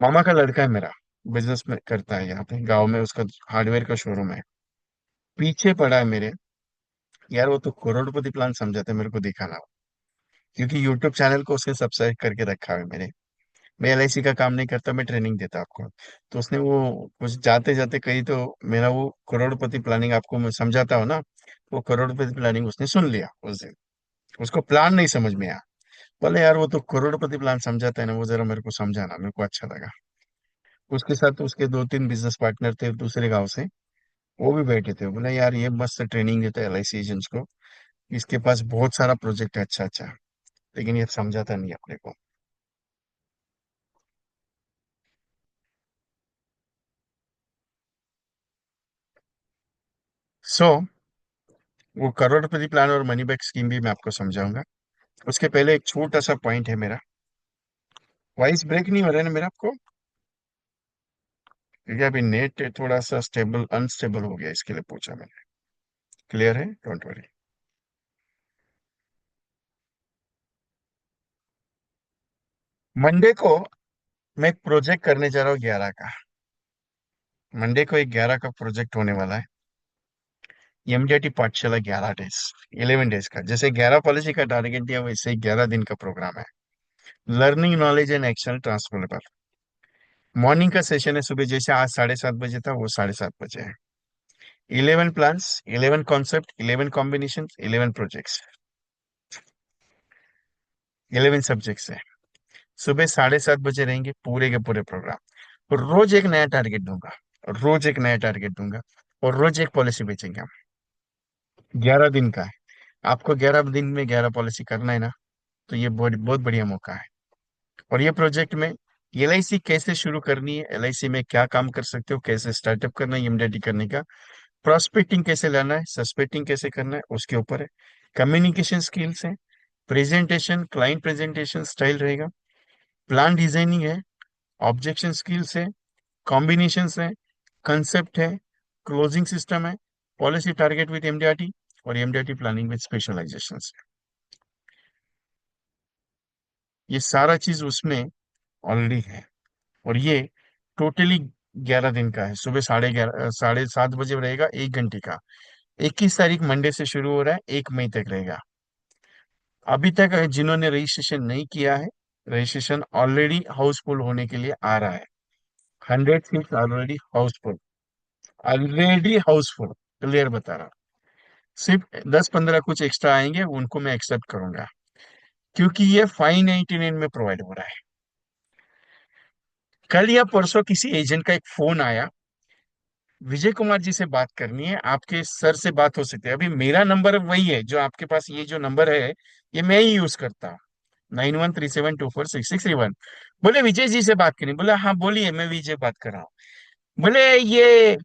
मामा का लड़का है मेरा, बिजनेस में करता है यहाँ पे गांव में, उसका हार्डवेयर का शोरूम है, पीछे पड़ा है मेरे। यार वो तो करोड़पति प्लान समझाते मेरे को दिखाना हो, क्योंकि यूट्यूब चैनल को उसने सब्सक्राइब करके रखा है मेरे। मैं एलआईसी का काम नहीं करता, मैं ट्रेनिंग देता आपको। तो उसने वो कुछ जाते जाते कही तो मेरा वो करोड़पति प्लानिंग आपको मैं समझाता हूँ ना, वो करोड़पति प्लानिंग उसने सुन लिया उस दिन। उसको प्लान नहीं समझ में आया। बोले यार वो तो करोड़पति प्लान समझाता है ना, वो जरा मेरे को समझाना, मेरे को अच्छा लगा। उसके साथ उसके 2-3 बिजनेस पार्टनर थे दूसरे गांव से, वो भी बैठे थे। बोले यार ये मस्त ट्रेनिंग देता है एलआईसी एजेंट्स को, इसके पास बहुत सारा प्रोजेक्ट है अच्छा अच्छा, लेकिन ये समझाता नहीं अपने को। सो वो करोड़पति प्लान और मनी बैक स्कीम भी मैं आपको समझाऊंगा। उसके पहले एक छोटा सा पॉइंट है मेरा। वॉइस ब्रेक नहीं हो रहा है ना मेरा आपको? क्योंकि अभी नेट थोड़ा सा स्टेबल अनस्टेबल हो गया, इसके लिए पूछा मैंने। क्लियर है, डोंट वरी। मंडे को मैं एक प्रोजेक्ट करने जा रहा हूँ 11 का। मंडे को एक 11 का प्रोजेक्ट होने वाला है। एमडीआईटी पाठशाला 11 डेज, 11 डेज का, जैसे 11 पॉलिसी का टारगेट दिया वैसे ही 11 दिन का प्रोग्राम है। Learning knowledge and action transferable. Morning का सेशन है सुबह, जैसे आज 7:30 बजे था वो 7:30 बजे है। 11 plans, 11 concept, 11 combination, 11 projects, 11 subjects है। सुबह 7:30 बजे रहेंगे पूरे के पूरे प्रोग्राम। रोज एक नया टारगेट दूंगा, रोज एक नया टारगेट दूंगा, और रोज एक पॉलिसी बेचेंगे हम। 11 दिन का है। आपको 11 दिन में 11 पॉलिसी करना है ना, तो ये बहुत बहुत बढ़िया मौका है। और ये प्रोजेक्ट में एलआईसी कैसे शुरू करनी है, एलआईसी में क्या काम कर सकते हो, कैसे स्टार्टअप करना है इमिडिएटली करने का, प्रोस्पेक्टिंग कैसे लाना है, सस्पेक्टिंग कैसे करना है उसके ऊपर है। कम्युनिकेशन स्किल्स है, प्रेजेंटेशन क्लाइंट प्रेजेंटेशन स्टाइल रहेगा, प्लान डिजाइनिंग है, ऑब्जेक्शन स्किल्स है, कॉम्बिनेशंस है, कंसेप्ट है, क्लोजिंग सिस्टम है, पॉलिसी टारगेट विद एमडीआरटी, और एमडीआरटी प्लानिंग विद स्पेशलाइजेशन। ये सारा चीज उसमें ऑलरेडी है। और ये टोटली 11 दिन का है। सुबह 11:30 7:30 बजे रहेगा, 1 घंटे का। 21 तारीख मंडे से शुरू हो रहा है, 1 मई तक रहेगा। अभी तक जिन्होंने रजिस्ट्रेशन नहीं किया है, रजिस्ट्रेशन ऑलरेडी हाउसफुल होने के लिए आ रहा है। 100 seats already Housefull, already Housefull, clear बता रहा हूँ। सिर्फ 10-15 कुछ एक्स्ट्रा आएंगे, उनको मैं एक्सेप्ट करूंगा, क्योंकि ये 599 में प्रोवाइड हो रहा है। कल या परसों किसी एजेंट का एक फोन आया, विजय कुमार जी से बात करनी है, आपके सर से बात हो सकती है। अभी मेरा नंबर वही है जो आपके पास, ये जो नंबर है ये मैं ही यूज करता हूँ, 9137246631। बोले विजय जी से बात करनी, बोला हाँ बोलिए, मैं विजय बात कर रहा हूँ। बोले ये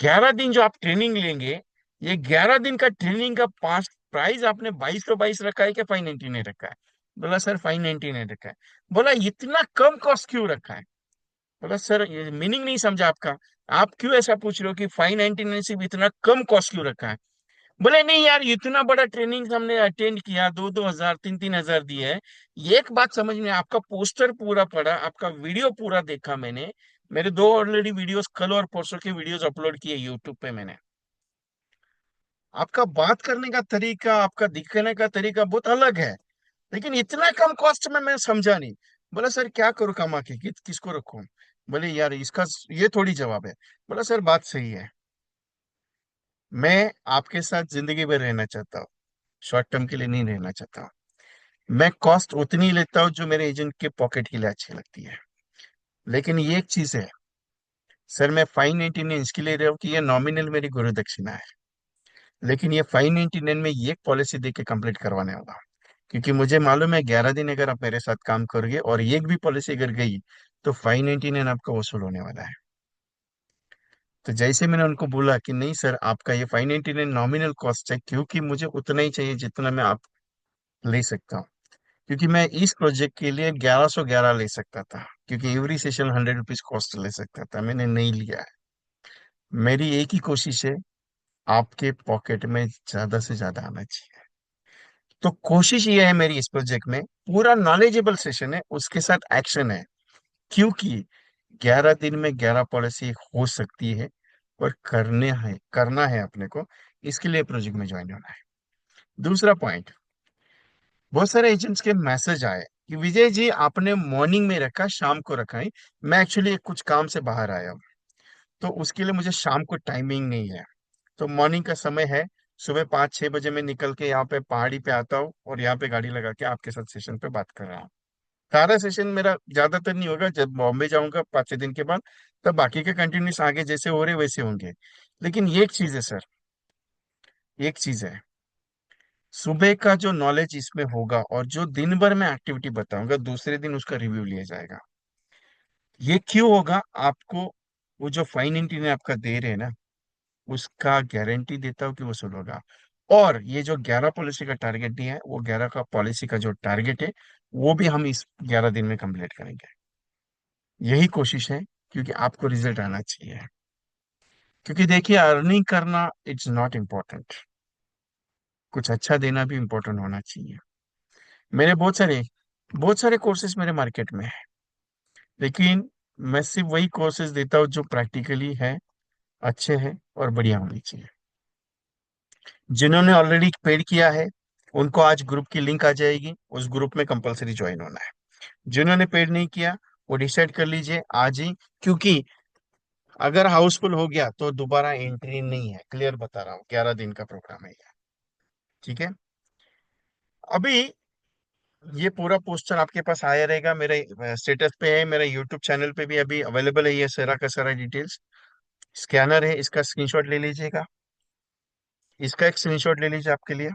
11 दिन जो आप ट्रेनिंग लेंगे, ये 11 दिन का ट्रेनिंग का पांच प्राइस आपने 2222 रखा है क्या 599 रखा है? बोला सर 599 रखा है। बोला इतना कम कॉस्ट क्यों रखा है? बोला सर ये मीनिंग नहीं समझा आपका, आप क्यों ऐसा पूछ रहे हो कि 599 सिर्फ इतना कम कॉस्ट क्यों रखा है? बोले नहीं यार, इतना बड़ा ट्रेनिंग हमने अटेंड किया, 2-2 हजार 3-3 हजार दिए है। ये एक बात समझ में, आपका पोस्टर पूरा पढ़ा, आपका वीडियो पूरा देखा मैंने, मेरे दो ऑलरेडी वीडियोस कल और परसों के वीडियोस अपलोड किए यूट्यूब पे मैंने। आपका बात करने का तरीका, आपका दिखने का तरीका बहुत अलग है, लेकिन इतना कम कॉस्ट में मैं समझा नहीं। बोला सर क्या करूँ कमा के, किसको रखूं? बोले यार इसका ये थोड़ी जवाब है। बोला सर बात सही है, मैं आपके साथ जिंदगी भर रहना चाहता हूँ, शॉर्ट टर्म के लिए नहीं रहना चाहता हूँ। मैं कॉस्ट उतनी लेता हूँ जो मेरे एजेंट के पॉकेट के लिए अच्छी लगती है। लेकिन ये एक चीज है सर, मैं 599 इसके ले रहा हूँ कि ये नॉमिनल मेरी गुरु दक्षिणा है, लेकिन ये 599 में ये पॉलिसी दे के कंप्लीट करवाने होगा, क्योंकि मुझे मालूम है 11 दिन अगर आप मेरे साथ काम करोगे और एक भी पॉलिसी अगर गई, तो 599 आपका वसूल होने वाला है। तो जैसे मैंने उनको बोला कि नहीं सर, आपका ये 599 नॉमिनल कॉस्ट है, क्योंकि मुझे उतना ही चाहिए जितना मैं आप ले सकता हूँ। क्योंकि मैं इस प्रोजेक्ट के लिए 1111 ले सकता था, क्योंकि एवरी सेशन 100 रुपीज कॉस्ट ले सकता था, मैंने नहीं लिया है। मेरी एक ही कोशिश है, आपके पॉकेट में ज्यादा से ज्यादा आना चाहिए। तो कोशिश ये है मेरी इस प्रोजेक्ट में, पूरा नॉलेजेबल सेशन है, उसके साथ एक्शन है, क्योंकि 11 दिन में 11 पॉलिसी हो सकती है, और करना है अपने को, इसके लिए प्रोजेक्ट में ज्वाइन होना है। दूसरा पॉइंट, बहुत सारे एजेंट्स के मैसेज आए कि विजय जी आपने मॉर्निंग में रखा, शाम को रखा है। मैं एक्चुअली कुछ काम से बाहर आया हूँ, तो उसके लिए मुझे शाम को टाइमिंग नहीं है। तो मॉर्निंग का समय है, सुबह 5-6 बजे मैं निकल के यहाँ पे पहाड़ी पे आता हूँ, और यहाँ पे गाड़ी लगा के आपके साथ सेशन पे बात कर रहा हूँ। सारा सेशन मेरा ज्यादातर नहीं होगा, जब बॉम्बे जाऊंगा 5-6 दिन के बाद, तब बाकी के कंटिन्यूस आगे जैसे हो रहे वैसे होंगे। लेकिन ये एक चीज है सर, एक चीज है, सुबह का जो नॉलेज इसमें होगा और जो दिन भर में एक्टिविटी बताऊंगा, दूसरे दिन उसका रिव्यू लिया जाएगा। ये क्यों होगा आपको? वो जो 599 आपका दे रहे हैं ना, उसका गारंटी देता हूँ कि वसूल होगा। और ये जो 11 पॉलिसी का टारगेट दिया है, वो 11 का पॉलिसी का जो टारगेट है, वो भी हम इस 11 दिन में कंप्लीट करेंगे। यही कोशिश है, क्योंकि आपको रिजल्ट आना चाहिए। क्योंकि देखिए, अर्निंग करना इट्स नॉट इम्पोर्टेंट, कुछ अच्छा देना भी इम्पोर्टेंट होना चाहिए। मेरे बहुत सारे कोर्सेज मेरे मार्केट में है, लेकिन मैं सिर्फ वही कोर्सेज देता हूँ जो प्रैक्टिकली है, अच्छे हैं और बढ़िया होनी चाहिए। जिन्होंने ऑलरेडी पेड किया है, उनको आज ग्रुप की लिंक आ जाएगी, उस ग्रुप में कंपलसरी ज्वाइन होना है। जिन्होंने पेड नहीं किया, वो डिसाइड कर लीजिए आज ही, क्योंकि अगर हाउसफुल हो गया तो दोबारा एंट्री नहीं है, क्लियर बता रहा हूँ, 11 दिन का प्रोग्राम है ये। ठीक है। अभी ये पूरा पोस्टर आपके पास आया रहेगा, मेरे स्टेटस पे है, मेरा यूट्यूब चैनल पे भी अभी अवेलेबल है, ये सारा का सारा डिटेल्स। स्कैनर है, इसका स्क्रीनशॉट ले लीजिएगा, इसका एक स्क्रीनशॉट ले लीजिए आपके लिए।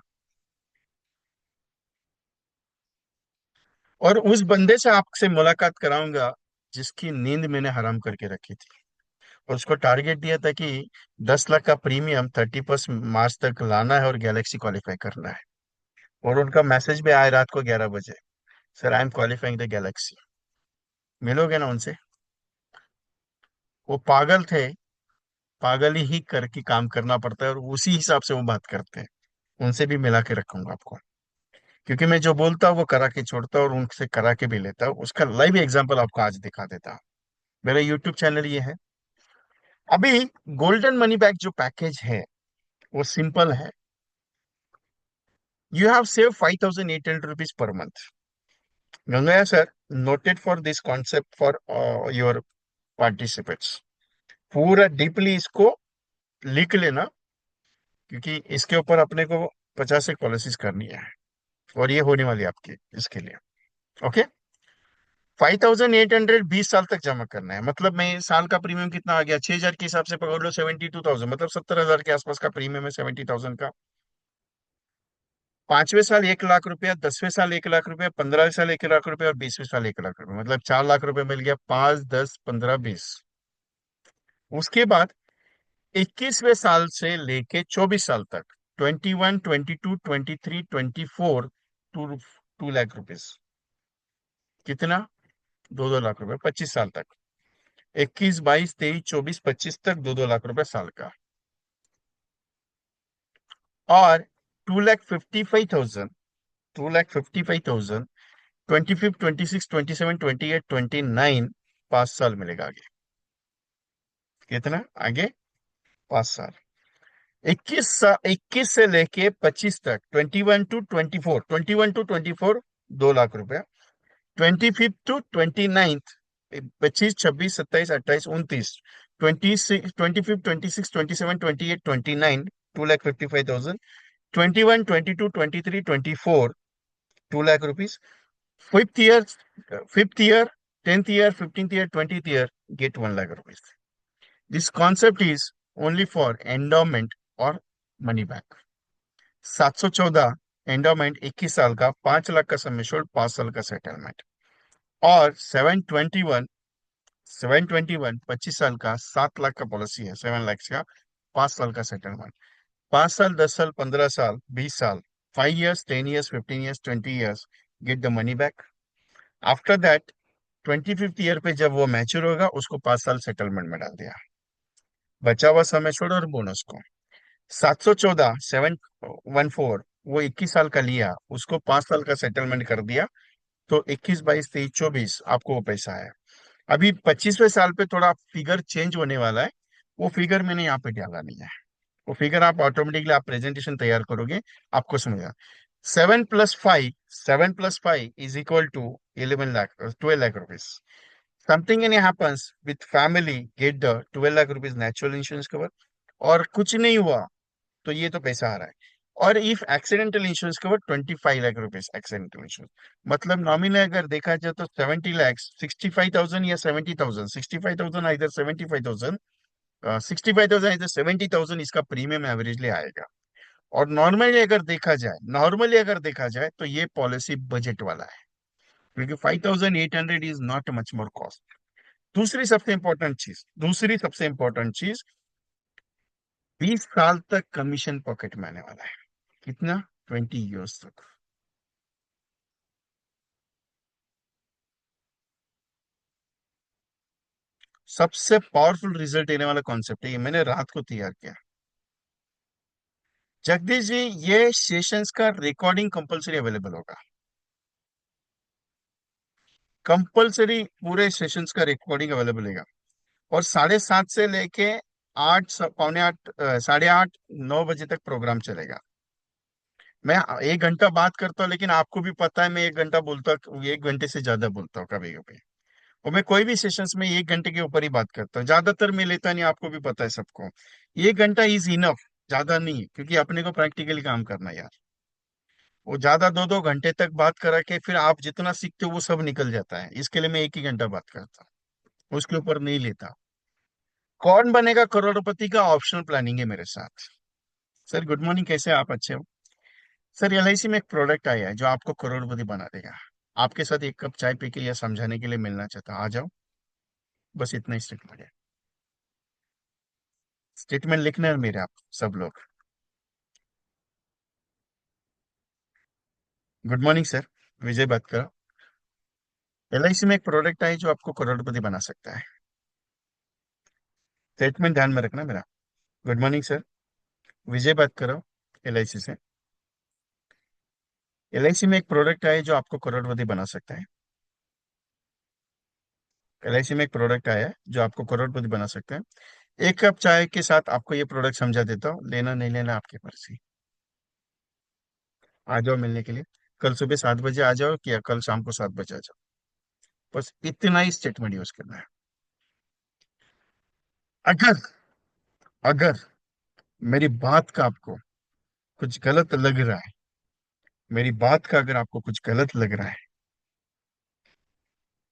और उस बंदे से आपसे मुलाकात कराऊंगा जिसकी नींद मैंने हराम करके रखी थी, और उसको टारगेट दिया था कि 10 लाख का प्रीमियम 31 मार्च तक लाना है और गैलेक्सी क्वालिफाई करना है। और उनका मैसेज भी आया रात को 11 बजे, sir I am qualifying the Galaxy. मिलोगे ना उनसे? वो पागल थे, पागल ही करके काम करना पड़ता है, और उसी हिसाब से वो बात करते हैं। उनसे भी मिला के रखूंगा आपको, क्योंकि मैं जो बोलता हूँ वो करा के छोड़ता हूँ, और उनसे करा के भी लेता हूँ। उसका लाइव एग्जाम्पल आपको आज दिखा देता हूँ। मेरा यूट्यूब चैनल ये है। अभी गोल्डन मनी बैग जो पैकेज है, वो सिंपल है। You have save 5,800 rupees per month. Gangaya sir, noted for this concept for your participates. पूरा डीपली इसको लिख लेना, क्योंकि इसके ऊपर अपने को 50 एक पॉलिसीज करनी है, और ये होने वाली है आपकी इसके लिए। ओके। 5,800 20 साल तक जमा करना है, मतलब मैं साल का प्रीमियम कितना आ गया, 6,000 के हिसाब से पकड़ लो, 72,000, मतलब 70,000 के आसपास का प्रीमियम है, 70,000 का। 5वें साल 1 लाख रुपया, 10वें साल 1 लाख रुपया, 15वें साल 1 लाख रुपया, और 20वें साल 1 लाख रुपया, मतलब 4 लाख रुपया मिल गया, 5, 10, 15, 20। उसके बाद 21वें साल से लेके 24 साल तक, 21, 22, 23, 24, 2 लाख रुपीज। कितना? 2-2 लाख रुपए 25 साल तक। 21, 22, 23, 24, 25 तक 2-2 लाख रुपए साल का। और 2,55,000, 2,55,000, 25, 26, 27, 28, 29, 5 साल मिलेगा आगे। कितना आगे? 5 साल। 21 से लेके 25 तक, 21 टू 24, 2 लाख रुपया। 25th to 29th, 25, 26, 27, 28, 29। 25, 26, 27, 28, 29, 2,55,000। 21, 22, 23, 24, 2 lakh rupees. Fifth year, 5th year, 10th year, 15th year, 20th year, get 1 lakh rupees. This concept is only for endowment और मनी बैक। 714 एंडोमेंट 21 साल का, 5 लाख का सम एश्योर्ड, 5 साल का सेटलमेंट। और 721 25 साल का, 7 लाख का पॉलिसी है, 7 लाख का, 5 साल का सेटलमेंट। 5 साल, 10 साल, 15 साल, 20 साल, 5 years, 10 years, 15 years, 20 years, get the money back. After that 25th year पे जब वो मैच्योर होगा, उसको 5 साल सेटलमेंट में डाल दिया, बचा हुआ समय छोड़ो और बोनस को। 714 वो 21 साल का लिया, उसको 5 साल का सेटलमेंट कर दिया, तो 21, 22, 23, 24 आपको वो पैसा है। अभी 25वें साल पे थोड़ा फिगर चेंज होने वाला है, वो फिगर मैंने यहाँ पे डाला नहीं है। वो फिगर आप ऑटोमेटिकली, आप प्रेजेंटेशन तैयार करोगे, आपको समझा। 7 + 5 is equal to 11 lakh, 12 lakh rupees. Something in happens with family, get the 12 lakh rupees natural insurance cover. और कुछ नहीं हुआ तो ये तो पैसा आ रहा है। और if accidental insurance cover, 25 lakh rupees accidental insurance. मतलब नॉमिनल अगर देखा जाए तो 70 लैक्स, 65,000 या 70,000, 65,000 इधर 75,000, 65,000 इधर 70,000, इसका प्रीमियम एवरेजली आएगा। और नॉर्मली अगर देखा जाए तो ये पॉलिसी बजट वाला है, क्योंकि 5,800 is not much more cost. दूसरी सबसे इंपॉर्टेंट चीज, 20 साल तक कमीशन पॉकेट में आने वाला है। कितना? 20 years तक। सबसे पावरफुल रिजल्ट देने वाला कॉन्सेप्ट है, ये मैंने रात को तैयार किया। जगदीश जी, ये सेशंस का रिकॉर्डिंग कंपलसरी अवेलेबल होगा। कंपलसरी पूरे सेशंस का रिकॉर्डिंग अवेलेबल होगा। और 7:30 से लेके 8, 7:45, 8:30, 9 बजे तक प्रोग्राम चलेगा। मैं 1 घंटा बात करता हूँ, लेकिन आपको भी पता है मैं 1 घंटा बोलता हूँ, 1 घंटे से ज्यादा बोलता हूँ कभी कभी। और मैं कोई भी सेशंस में 1 घंटे के ऊपर ही बात करता हूँ, ज्यादातर मैं लेता नहीं, आपको भी पता है सबको। 1 घंटा इज इनफ, ज्यादा नहीं, क्योंकि अपने को प्रैक्टिकली काम करना है यार। वो ज्यादा 2-2 घंटे तक बात करा के फिर आप जितना सीखते हो वो सब निकल जाता है, इसके लिए मैं 1 ही घंटा बात करता हूँ, उसके ऊपर नहीं लेता। कौन बनेगा करोड़पति का ऑप्शनल प्लानिंग है मेरे साथ। सर गुड मॉर्निंग, कैसे हैं आप? अच्छे हो? सर एलआईसी में एक प्रोडक्ट आया है जो आपको करोड़पति बना देगा। आपके साथ एक कप चाय पी के या समझाने के लिए मिलना चाहता हूं। आ जाओ, बस इतना ही स्टेटमेंट है। स्टेटमेंट लिखना है मेरे, आप सब लोग। गुड मॉर्निंग सर, विजय बात कर रहा हूँ। एलआईसी में एक प्रोडक्ट है जो आपको करोड़पति बना सकता है। स्टेटमेंट ध्यान में रखना मेरा। गुड मॉर्निंग सर, विजय बात कर रहा हूँ एलआईसी से। एलआईसी में एक प्रोडक्ट है जो आपको करोड़पति बना सकता है। एलआईसी में एक प्रोडक्ट आया है जो आपको करोड़पति बना सकता है। एक कप चाय के साथ आपको ये प्रोडक्ट समझा देता हूँ, लेना नहीं लेना आपकी मर्जी। आ जाओ मिलने के लिए, कल सुबह 7 बजे आ जाओ या कल शाम को 7 बजे आ जाओ। बस इतना ही स्टेटमेंट यूज करना है। अगर अगर मेरी बात का आपको कुछ गलत लग रहा है, मेरी बात का अगर आपको कुछ गलत लग रहा है,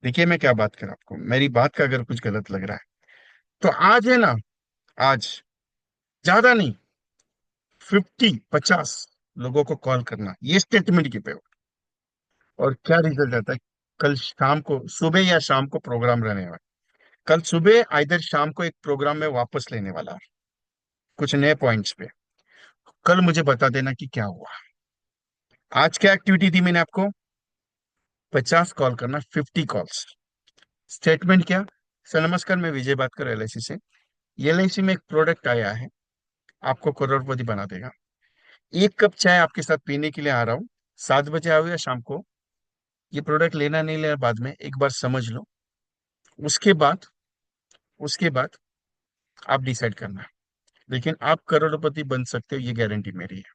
देखिए मैं क्या बात कर रहा हूं आपको, मेरी बात का अगर कुछ गलत लग रहा है, तो आज है ना, आज ज्यादा नहीं, 50 50 लोगों को कॉल करना ये स्टेटमेंट की पे। और क्या रिजल्ट आता है, कल शाम को, सुबह या शाम को प्रोग्राम रहने वाला। कल सुबह आइधर शाम को एक प्रोग्राम में वापस लेने वाला हूं, कुछ नए पॉइंट्स पे। कल मुझे बता देना कि क्या हुआ। आज क्या एक्टिविटी दी मैंने आपको, 50 कॉल करना, 50 कॉल्स। स्टेटमेंट क्या, सर नमस्कार, मैं विजय बात कर एलआईसी से। एलआईसी में एक प्रोडक्ट आया है, आपको करोड़पति बना देगा। एक कप चाय आपके साथ पीने के लिए आ रहा हूँ, 7 बजे आओ या शाम को। ये प्रोडक्ट लेना नहीं लेना बाद में, एक बार समझ लो। उसके बाद, उसके बाद आप डिसाइड करना। लेकिन आप करोड़पति बन सकते हो, ये गारंटी मेरी है।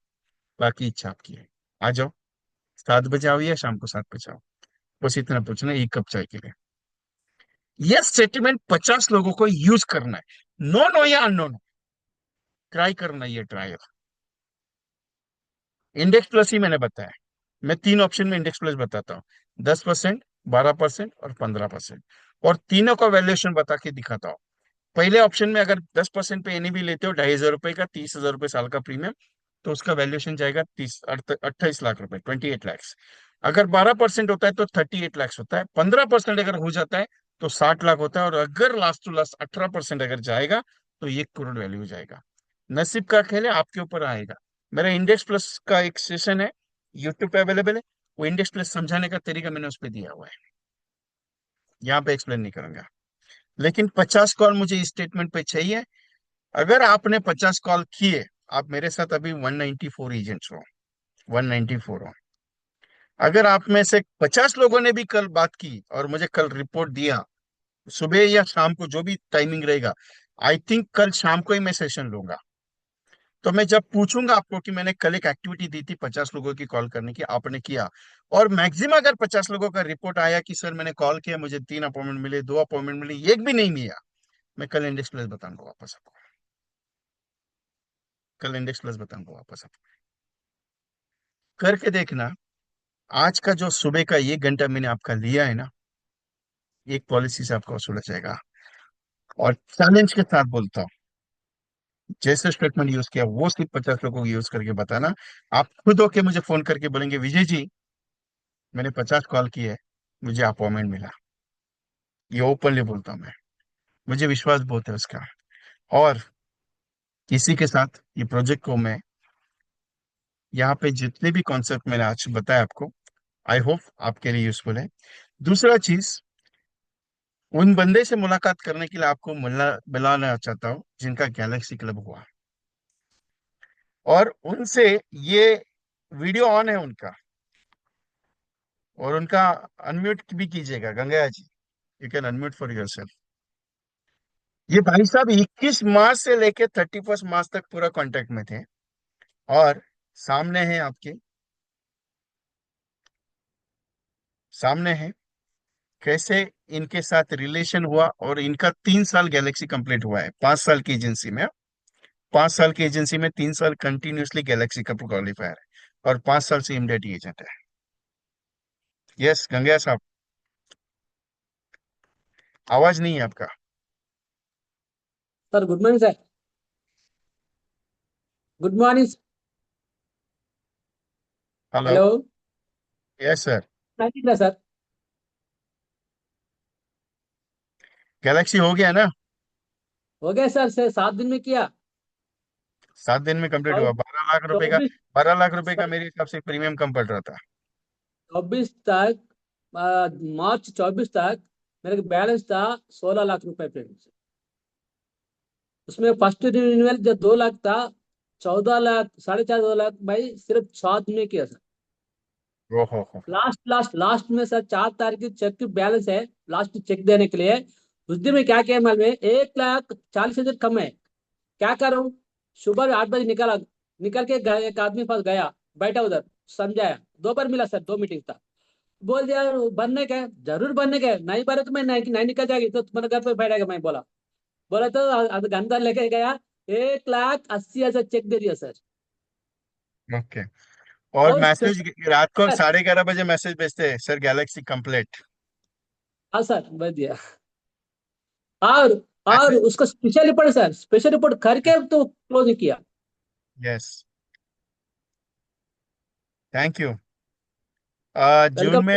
बाकी इच्छा आपकी है। आ जाओ, 7 बजे आओ या शाम को 7 बजे आओ। बस इतना पूछना है, एक कप चाय के लिए। यह स्टेटमेंट 50 लोगों को यूज करना है, नो नो या अननोन। ट्राई करना, ये ट्रायल। इंडेक्स प्लस ही मैंने बताया। मैं तीन ऑप्शन में इंडेक्स प्लस बताता हूँ, 10%, 12% और 15%। और तीनों का वैल्यूएशन बता के दिखाता हूँ। पहले ऑप्शन में अगर 10% पे एनईवी लेते हो, 2,500 रुपए का, 30,000 रुपए साल का प्रीमियम, तो उसका वैल्यूएशन जाएगा 28 लाख रुपए, 28 लैक्स। अगर 12% होता है तो 38 लैक्स होता है। 15% अगर हो जाता है तो 60 लाख होता है। और अगर लास्ट टू लास्ट 18% अगर जाएगा तो 1 करोड़ वैल्यू हो जाएगा। नसीब का खेल है, आपके ऊपर आएगा। मेरा इंडेक्स प्लस का एक सेशन है, यूट्यूब पे अवेलेबल है। वो इंडेक्स प्लस समझाने का तरीका मैंने उस पर दिया हुआ है, यहाँ पे एक्सप्लेन नहीं करूंगा। लेकिन 50 कॉल मुझे इस स्टेटमेंट पे चाहिए। अगर आपने 50 कॉल किए, आप मेरे साथ अभी 194 एजेंट्स हो, 194 हो। अगर आप में से 50 लोगों ने भी कल बात की और मुझे कल रिपोर्ट दिया, सुबह या शाम को जो भी टाइमिंग रहेगा, आई थिंक कल शाम को ही मैं सेशन लूंगा। तो मैं जब पूछूंगा आपको कि मैंने कल एक एक्टिविटी दी थी 50 लोगों की कॉल करने की, आपने किया, और मैक्सिमम अगर 50 लोगों का रिपोर्ट आया कि सर मैंने कॉल किया, मुझे 3 अपॉइंटमेंट मिले, 2 अपॉइंटमेंट मिले, एक भी नहीं मिला, मैं कल इंडेक्स प्लस बताऊंगा वापस आपको। कल इंडेक्स प्लस बताऊंगा वापस आपको, करके देखना। आज का जो सुबह का 1 घंटा मैंने आपका लिया है ना, एक पॉलिसी से आपका वसूला जाएगा। और चैलेंज के साथ बोलता हूँ, जैसे स्टेटमेंट यूज किया वो सिर्फ 50 लोगों को यूज करके बताना। आप खुद होके मुझे फोन करके बोलेंगे, विजय जी मैंने 50 कॉल की है, मुझे अपॉइंटमेंट मिला। ये ओपनली बोलता हूँ मैं, मुझे विश्वास बहुत है उसका। और इसी के साथ ये प्रोजेक्ट को मैं, यहाँ पे जितने भी कॉन्सेप्ट मैंने आज बताया आपको, आई होप आपके लिए यूजफुल है। दूसरा चीज, उन बंदे से मुलाकात करने के लिए आपको मिलाना चाहता हूँ जिनका गैलेक्सी क्लब हुआ, और उनसे ये वीडियो ऑन है उनका, और उनका अनम्यूट भी कीजिएगा, Gangaya ji, you can unmute for yourself. ये भाई साहब 21 मार्च से लेके 31 मार्च तक पूरा कांटेक्ट में थे। और सामने है आपके, सामने है कैसे इनके साथ रिलेशन हुआ। और इनका 3 साल गैलेक्सी कंप्लीट हुआ है, 5 साल की एजेंसी में। 5 साल की एजेंसी में 3 साल कंटिन्यूसली गैलेक्सी कप क्वालिफायर है, और 5 साल से इमीडिएट एजेंट है। यस गंगया साहब, आवाज नहीं है आपका। Sir good morning sir. Good morning. Hello. Hello. Yes sir. Sir. Galaxy हो गया ना? हो गया सर से 7 दिन में किया। 7 दिन में कंप्लीट हुआ, 12 लाख रुपए का। 24 12 लाख रुपए का सर, मेरे हिसाब से प्रीमियम कम पड़ रहा था। 24 तक, मार्च 24 तक मेरे बैलेंस था 16 लाख रुपए पे। उसमें फर्स्ट रिन्यूअल जो 2 लाख था, 14 लाख, 4.5 2 लाख भाई सिर्फ 7 दिन में किया सर। ओहो हो। लास्ट लास्ट लास्ट में सर 4 तारीख की चेक की बैलेंस है, लास्ट चेक देने के लिए। उस दिन में क्या किया मालूम है, 1,40,000 कम है। क्या करूं? सुबह में 8 बजे निकला, निकल के गया, एक आदमी पास गया, बैठा उधर, समझाया, 2 बार मिला सर, 2 मीटिंग था। बोल दिया बनने का है, जरूर बनने का है, नहीं बने तो मैं नहीं, नहीं निकल जाएगी तो तुम्हारे घर पे बैठेगा। मैं बोला, बोला तो अंदर लेके गया, 1,80,000 चेक दे दिया सर। ओके। और और मैसेज रात को सर, 11:30 बजे मैसेज भेजते हैं, सर गैलेक्सी कंप्लीट। हाँ सर बच दिया। और ऐसे। और उसका special report sir, special report करके तो क्लोज नहीं किया। Yes. Thank you. Welcome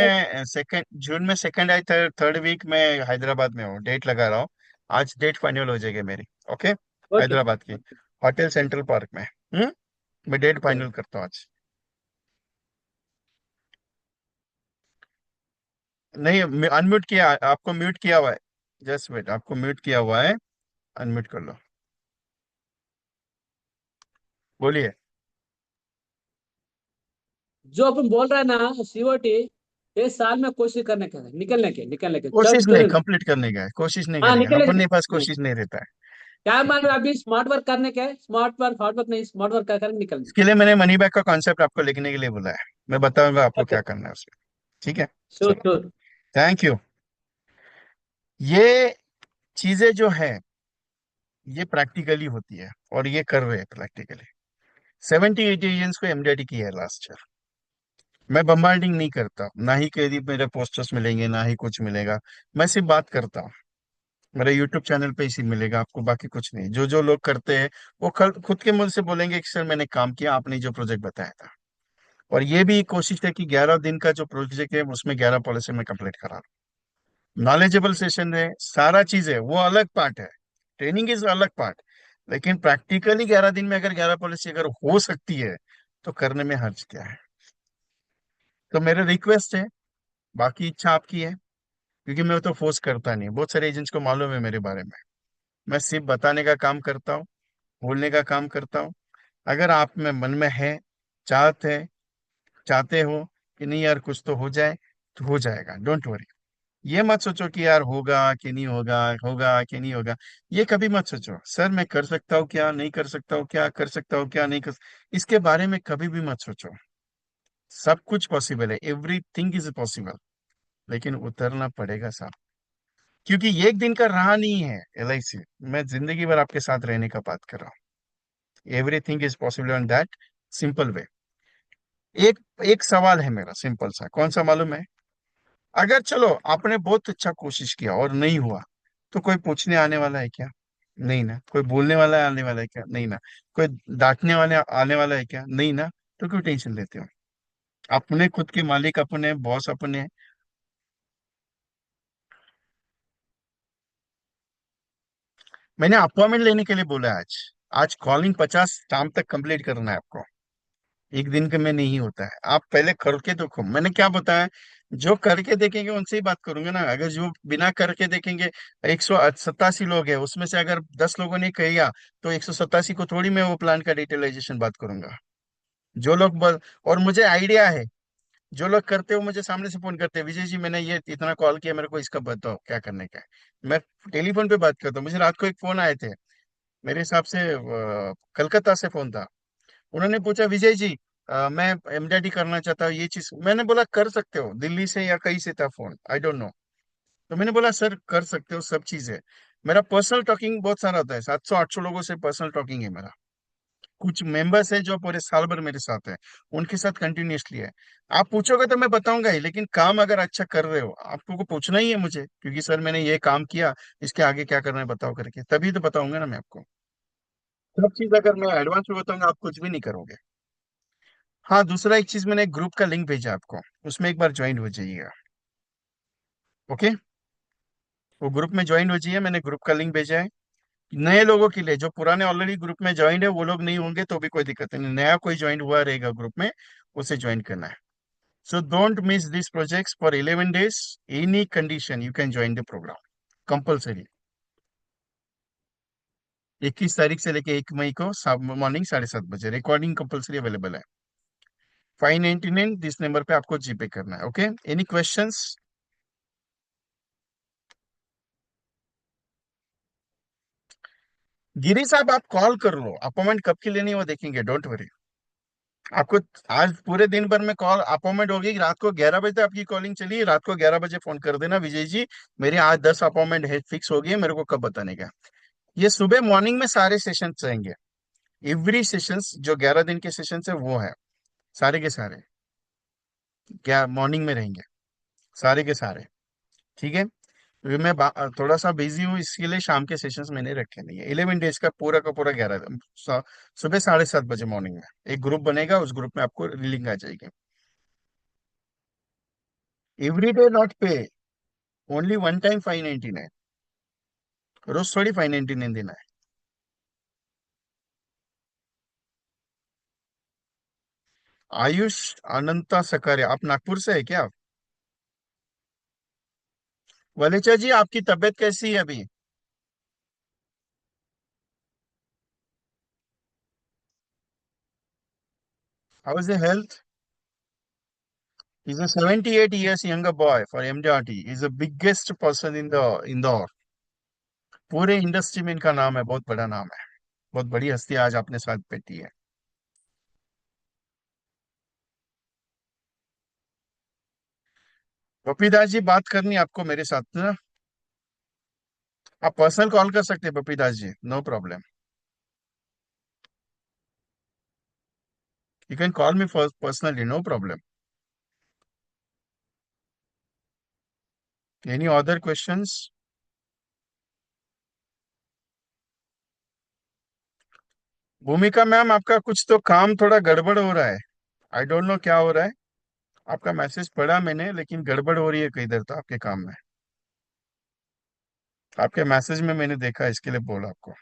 sir. June में सेकंड आई थर्ड वीक में हैदराबाद में हूँ, डेट लगा रहा हूँ। आज डेट फाइनल हो जाएगी मेरी। ओके। ओके। हैदराबाद की होटल सेंट्रल पार्क में। मैं डेट ओके। फाइनल करता हूँ आज। नहीं, अनम्यूट किया, आपको म्यूट किया हुआ है। जस्ट वेट, आपको म्यूट किया हुआ है। अनम्यूट कर लो। बोलिए। जो अपन बोल रहे हैं ना सीओटी, ये साल में कोशिश करने का है, निकलने के कोशिश जब नहीं, जरूर। कंप्लीट करने का है, कोशिश नहीं हाँ करेगा, निकलने अपने पास नहीं, कोशिश नहीं रहता है। क्या मान लो अभी स्मार्ट वर्क करने के, स्मार्ट वर्क हार्ड वर्क नहीं, स्मार्ट वर्क कर निकलने। इसके लिए मैंने मनी बैक का कॉन्सेप्ट आपको लिखने के लिए बोला है। मैं बताऊंगा आपको ओके। क्या करना है उसमें। ठीक है। श्योर चलो। श्योर। Thank you. ये चीजें जो है, ये प्रैक्टिकली होती है और ये कर रहे हैं प्रैक्टिकली। 70-80 एजेंट्स को एमडीआईटी की है लास्ट ईयर। मैं बम्बार्डिंग नहीं करता, ना ही कहीं मेरे पोस्टर्स मिलेंगे, ना ही कुछ मिलेगा। मैं सिर्फ बात करता हूँ। मेरे यूट्यूब चैनल पे इसी मिलेगा आपको, बाकी कुछ नहीं। जो जो लोग करते हैं वो खुद के मुंह से बोलेंगे कि सर मैंने काम किया, आपने जो प्रोजेक्ट बताया था। और ये भी कोशिश है कि 11 दिन का जो प्रोजेक्ट है उसमें 11 पॉलिसी में कंप्लीट करा। नॉलेजेबल सेशन है, सारा चीज है, वो अलग पार्ट है। ट्रेनिंग इज अलग पार्ट। लेकिन प्रैक्टिकली 11 दिन में अगर 11 पॉलिसी अगर हो सकती है तो करने में हर्ज क्या है। तो मेरा रिक्वेस्ट है, बाकी इच्छा आपकी है। क्योंकि मैं तो फोर्स करता नहीं, बहुत सारे एजेंट्स को मालूम है मेरे बारे में। मैं सिर्फ बताने का काम करता हूँ, बोलने का काम करता हूँ। अगर आप में मन में है, चाहते चाहते हो कि नहीं यार कुछ तो हो जाए, तो हो जाएगा, डोंट वरी। ये मत सोचो कि यार होगा कि नहीं होगा, होगा कि नहीं होगा। ये कभी मत सोचो सर मैं कर सकता हूँ क्या, नहीं कर सकता हूँ क्या, कर सकता हूँ क्या, नहीं कर। इसके बारे में कभी भी मत सोचो। सब कुछ पॉसिबल है, एवरीथिंग इज पॉसिबल। लेकिन उतरना पड़ेगा साहब। क्योंकि ये एक दिन का रहा नहीं है एलआईसी। मैं जिंदगी भर आपके साथ रहने का बात कर रहा हूँ। Everything is possible on that simple way. एक एक सवाल है मेरा सिंपल सा, कौन सा मालूम है? अगर चलो आपने बहुत अच्छा कोशिश किया और नहीं हुआ, तो कोई पूछने आने वाला है क्या? नहीं ना। कोई बोलने वाला आने वाला है क्या? नहीं ना। कोई डांटने वाले आने वाला है क्या? नहीं ना। तो क्यों टेंशन लेते हो? अपने खुद के मालिक अपने, बॉस अपने। मैंने अपॉइंटमेंट लेने के लिए बोला है आज। आज कॉलिंग 50 शाम तक कंप्लीट करना है आपको। एक दिन के में नहीं होता है, आप पहले करके देखो। मैंने क्या बताया? जो करके देखेंगे उनसे ही बात करूंगा ना। अगर जो बिना करके देखेंगे, 187 लोग हैं, उसमें से अगर 10 लोगों ने किया, तो 187 को थोड़ी मैं वो प्लान का डिटेलाइजेशन बात करूंगा। जो लोग और मुझे आइडिया है। जो लोग करते हो मुझे सामने से फोन करते हैं, विजय जी मैंने ये इतना कॉल किया, मेरे को इसका बताओ क्या करने का है। मैं टेलीफोन पे बात करता हूँ। मुझे रात को एक फोन आए थे, मेरे हिसाब से कलकत्ता से फोन था। उन्होंने पूछा विजय जी, मैं एमडीडी करना चाहता हूँ, ये चीज। मैंने बोला कर सकते हो, दिल्ली से या कहीं से था फोन, आई डोंट नो। तो मैंने बोला सर कर सकते हो, सब चीजें। मेरा पर्सनल टॉकिंग बहुत सारा होता है, 700-800 लोगों से पर्सनल टॉकिंग है मेरा। कुछ मेंबर्स है जो पूरे साल भर मेरे साथ है, उनके साथ कंटिन्यूअसली है। आप पूछोगे तो मैं बताऊंगा ही, लेकिन काम अगर अच्छा कर रहे हो आपको को पूछना ही है मुझे, क्योंकि सर मैंने ये काम किया, इसके आगे क्या करना है बताओ करके, तभी तो बताऊंगा ना मैं आपको। सब चीज अगर मैं एडवांस में बताऊंगा आप कुछ भी नहीं करोगे। हाँ, दूसरा एक चीज, मैंने एक ग्रुप का लिंक भेजा आपको, उसमें एक बार ज्वाइन हो जाइएगा। ओके। वो ग्रुप में ज्वाइन हो जाइए, मैंने ग्रुप का लिंक भेजा है। नए लोगों के लिए, जो पुराने ऑलरेडी ग्रुप में ज्वाइन है वो लोग नहीं होंगे तो भी कोई दिक्कत नहीं, नया कोई ज्वाइन हुआ रहेगा ग्रुप में, उसे ज्वाइन करना है। So don't miss this projects for 11 days। Any condition you can join the programme, compulsory. 21 तारीख से लेके 1 मई को मॉर्निंग 7:30 बजे रिकॉर्डिंग कंपल्सरी अवेलेबल है। 599 दिस नंबर पे आपको जीपे करना है। ओके। Any questions? गिरी साहब, आप कॉल कर लो, अपॉइंटमेंट कब की लेनी है वो देखेंगे, डोंट वरी। आपको आज पूरे दिन भर में कॉल अपॉइंटमेंट होगी, रात को 11 बजे तक आपकी कॉलिंग चली, रात को 11 बजे फोन कर देना, विजय जी मेरे आज 10 अपॉइंटमेंट है, फिक्स हो गई है, मेरे को कब बताने का। ये सुबह मॉर्निंग में सारे सेशन रहेंगे। एवरी सेशंस जो 11 दिन के सेशंस है वो है, सारे के सारे क्या मॉर्निंग में रहेंगे, सारे के सारे। ठीक है। अभी मैं थोड़ा सा बिजी हूँ, इसके लिए शाम के सेशंस मैंने रखे नहीं है। 11 डेज का पूरा 11 सुबह 7:30 बजे मॉर्निंग में एक ग्रुप बनेगा, उस ग्रुप में आपको लिंक आ जाएगी। एवरी डे नॉट पे, ओनली वन टाइम 599। रोज थोड़ी 599 देना है। आयुष अनंता सकारिया, आप नागपुर से है क्या? वलेचा जी, आपकी तबीयत कैसी है अभी? How is the health? He's a 78 years younger boy for MDRT. He's the biggest person in the Indore. पूरे इंडस्ट्री में इनका नाम है, बहुत बड़ा नाम है। बहुत बड़ी हस्ती आज आपने साथ बैठी है। पपीदास जी, बात करनी है आपको मेरे साथ ना? आप पर्सनल कॉल कर सकते हैं Papidas ji, no problem. You can call me personally, no problem. Any other questions? Bhumika ma'am, आपका कुछ तो काम थोड़ा गड़बड़ हो रहा है। आई डोंट नो क्या हो रहा है। आपका मैसेज पढ़ा मैंने, लेकिन गड़बड़ हो रही है कई इधर तो आपके काम में। आपके मैसेज में मैंने देखा, इसके लिए बोला आपको।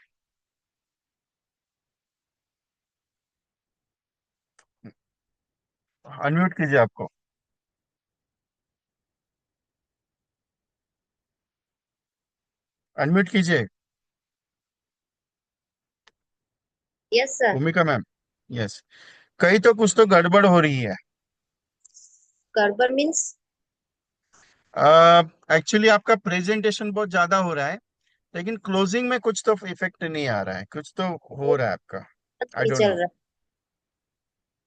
अनम्यूट कीजिए आपको। अनम्यूट कीजिए। Yes sir. भूमिका मैम। यस। कहीं तो कुछ तो गड़बड़ हो रही है। गड़बड़ मीन्स? एक्चुअली आपका प्रेजेंटेशन बहुत ज्यादा हो रहा है, लेकिन क्लोजिंग में कुछ तो इफेक्ट नहीं आ रहा है, कुछ तो हो रहा है आपका। आई नहीं डोंट चल नो। रहा।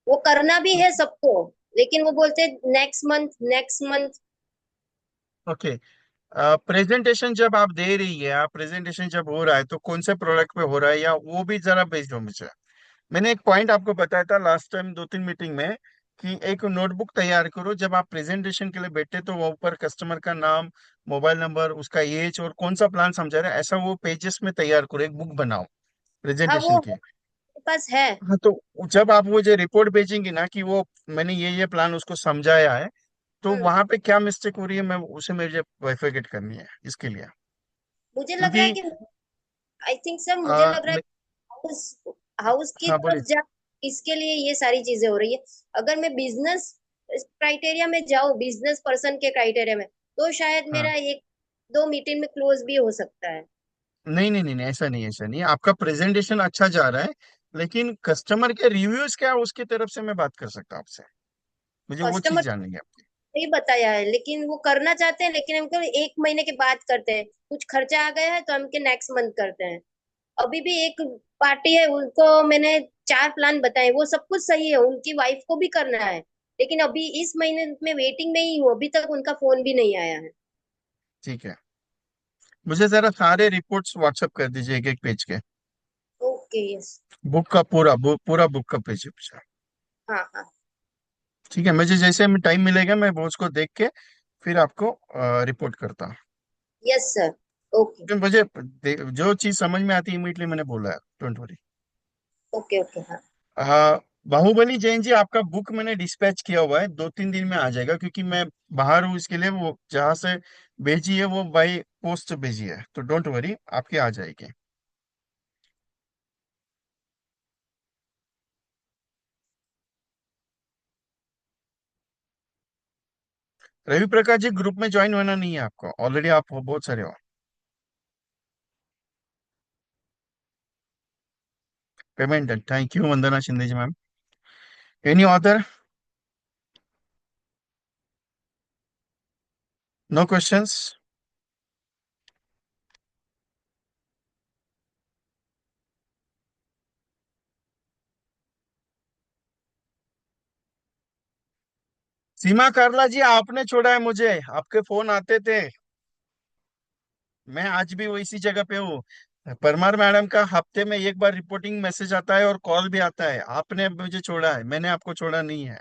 वो करना भी है सबको, लेकिन वो बोलते next month next month. Okay. Presentation जब आप दे रही है, आप प्रेजेंटेशन जब हो रहा है तो कौन से प्रोडक्ट पे हो रहा है, या वो भी जरा भेज दो मुझे। मैंने एक पॉइंट आपको बताया था लास्ट टाइम 2-3 मीटिंग में, कि एक नोटबुक तैयार करो जब आप प्रेजेंटेशन के लिए बैठे, तो वो ऊपर कस्टमर का नाम, मोबाइल नंबर, उसका एज और कौन सा प्लान समझा रहा है, ऐसा वो पेजेस में तैयार करो, एक बुक बनाओ हाँ वो प्रेजेंटेशन की। मेरे पास है। हाँ, तो जब आप वो जो रिपोर्ट भेजेंगे ना कि वो मैंने ये प्लान उसको समझाया है, तो हम्म। वहां पे क्या मिस्टेक हो रही है, मैं उसे मुझे वेरिफिकेट करनी है इसके लिए। मुझे लग रहा है क्योंकि कि आई थिंक सर, मुझे लग रहा है हाउस हाउस की हाँ तरफ बोलिए। जा, इसके लिए ये सारी चीजें हो रही है। अगर मैं बिजनेस क्राइटेरिया में जाऊं, बिजनेस पर्सन के क्राइटेरिया में, तो शायद हाँ, मेरा एक दो मीटिंग में क्लोज भी हो सकता है। नहीं नहीं नहीं नहीं, ऐसा नहीं, ऐसा नहीं, आपका प्रेजेंटेशन अच्छा जा रहा है, लेकिन कस्टमर के रिव्यूज क्या है उसकी तरफ से मैं बात कर सकता हूँ आपसे। मुझे वो चीज कस्टमर जाननी है आपकी। नहीं बताया है, लेकिन वो करना चाहते हैं, लेकिन हमको एक महीने के बाद करते हैं। कुछ खर्चा आ गया है तो हमके नेक्स्ट मंथ करते हैं। अभी भी एक पार्टी है, उनको मैंने चार प्लान बताए, वो सब कुछ सही है, उनकी वाइफ को भी करना है। लेकिन अभी इस महीने में वेटिंग में ही हूँ, अभी तक उनका फोन भी नहीं आया है। ठीक है। मुझे जरा सारे रिपोर्ट्स व्हाट्सएप कर दीजिए, एक एक पेज के। Okay yes. बुक का पूरा बुक का पेज है। हाँ हाँ। ठीक है, मुझे जैसे में टाइम मिलेगा मैं वो उसको देख के फिर आपको रिपोर्ट करता हूँ। Yes sir. ओके क्योंकि मुझे जो चीज समझ में आती है इमीडिएटली मैंने बोला है, डोंट वरी। Okay okay. हाँ। हाँ। बाहुबली जैन जी, आपका बुक मैंने डिस्पैच किया हुआ है, 2-3 दिन में आ जाएगा, क्योंकि मैं बाहर हूँ, इसके लिए वो जहाँ से भेजी है वो बाई पोस्ट भेजी है, तो डोंट वरी, आपके आ जाएगी। रवि प्रकाश जी, ग्रुप में ज्वाइन होना नहीं है आपको, ऑलरेडी आप बहुत सारे हो। Payment, thank you Vandana Shinde ji ma'am. Any other? No questions? Seema Karla ji, आपने छोड़ा है मुझे। आपके फोन आते थे, मैं आज भी वैसी जगह पे हूँ। परमार मैडम का हफ्ते में एक बार रिपोर्टिंग मैसेज आता है और कॉल भी आता है। आपने मुझे छोड़ा है, मैंने आपको छोड़ा नहीं है।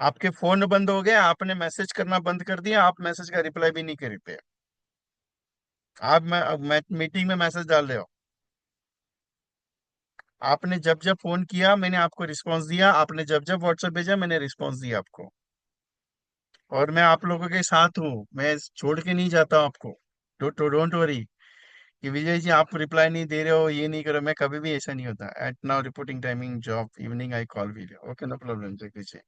आपके फोन बंद हो गए, आपने मैसेज करना बंद कर दिया, आप मैसेज का रिप्लाई भी नहीं करते। आप मैं मीटिंग में मैसेज डाल रहे हो। आपने जब जब फोन किया मैंने आपको रिस्पांस दिया, आपने जब जब व्हाट्सएप भेजा मैंने रिस्पांस दिया आपको। और मैं आप लोगों के साथ हूँ, मैं छोड़ के नहीं जाता हूँ आपको। डोंट वरी कि विजय जी आप रिप्लाई नहीं दे रहे हो, ये नहीं करो। मैं कभी भी ऐसा नहीं होता। At now reporting timing job evening आई call video, okay no problem Vijay.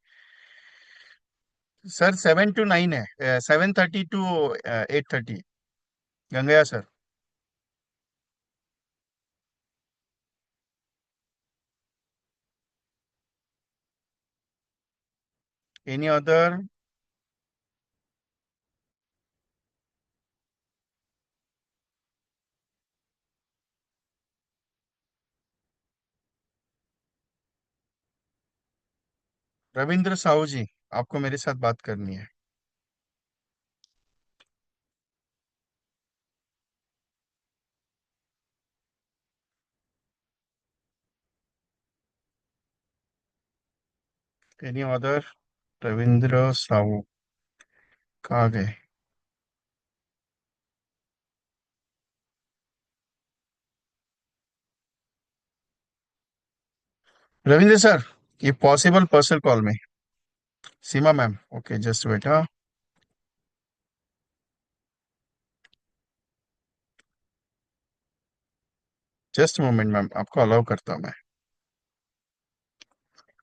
Sir 7 to 9 है, 7:30 to 8:30। Gangaya sir. Any other? Ravindra Sahu ji, आपको मेरे साथ बात करनी है। Any other? रविंद्र साहू कहाँ गए? रविंद्र सर, ये पॉसिबल पर्सनल कॉल में। सीमा मैम, ओके जस्ट वेट। हाँ, जस्ट मोमेंट मैम, आपको अलाउ करता हूँ मैं।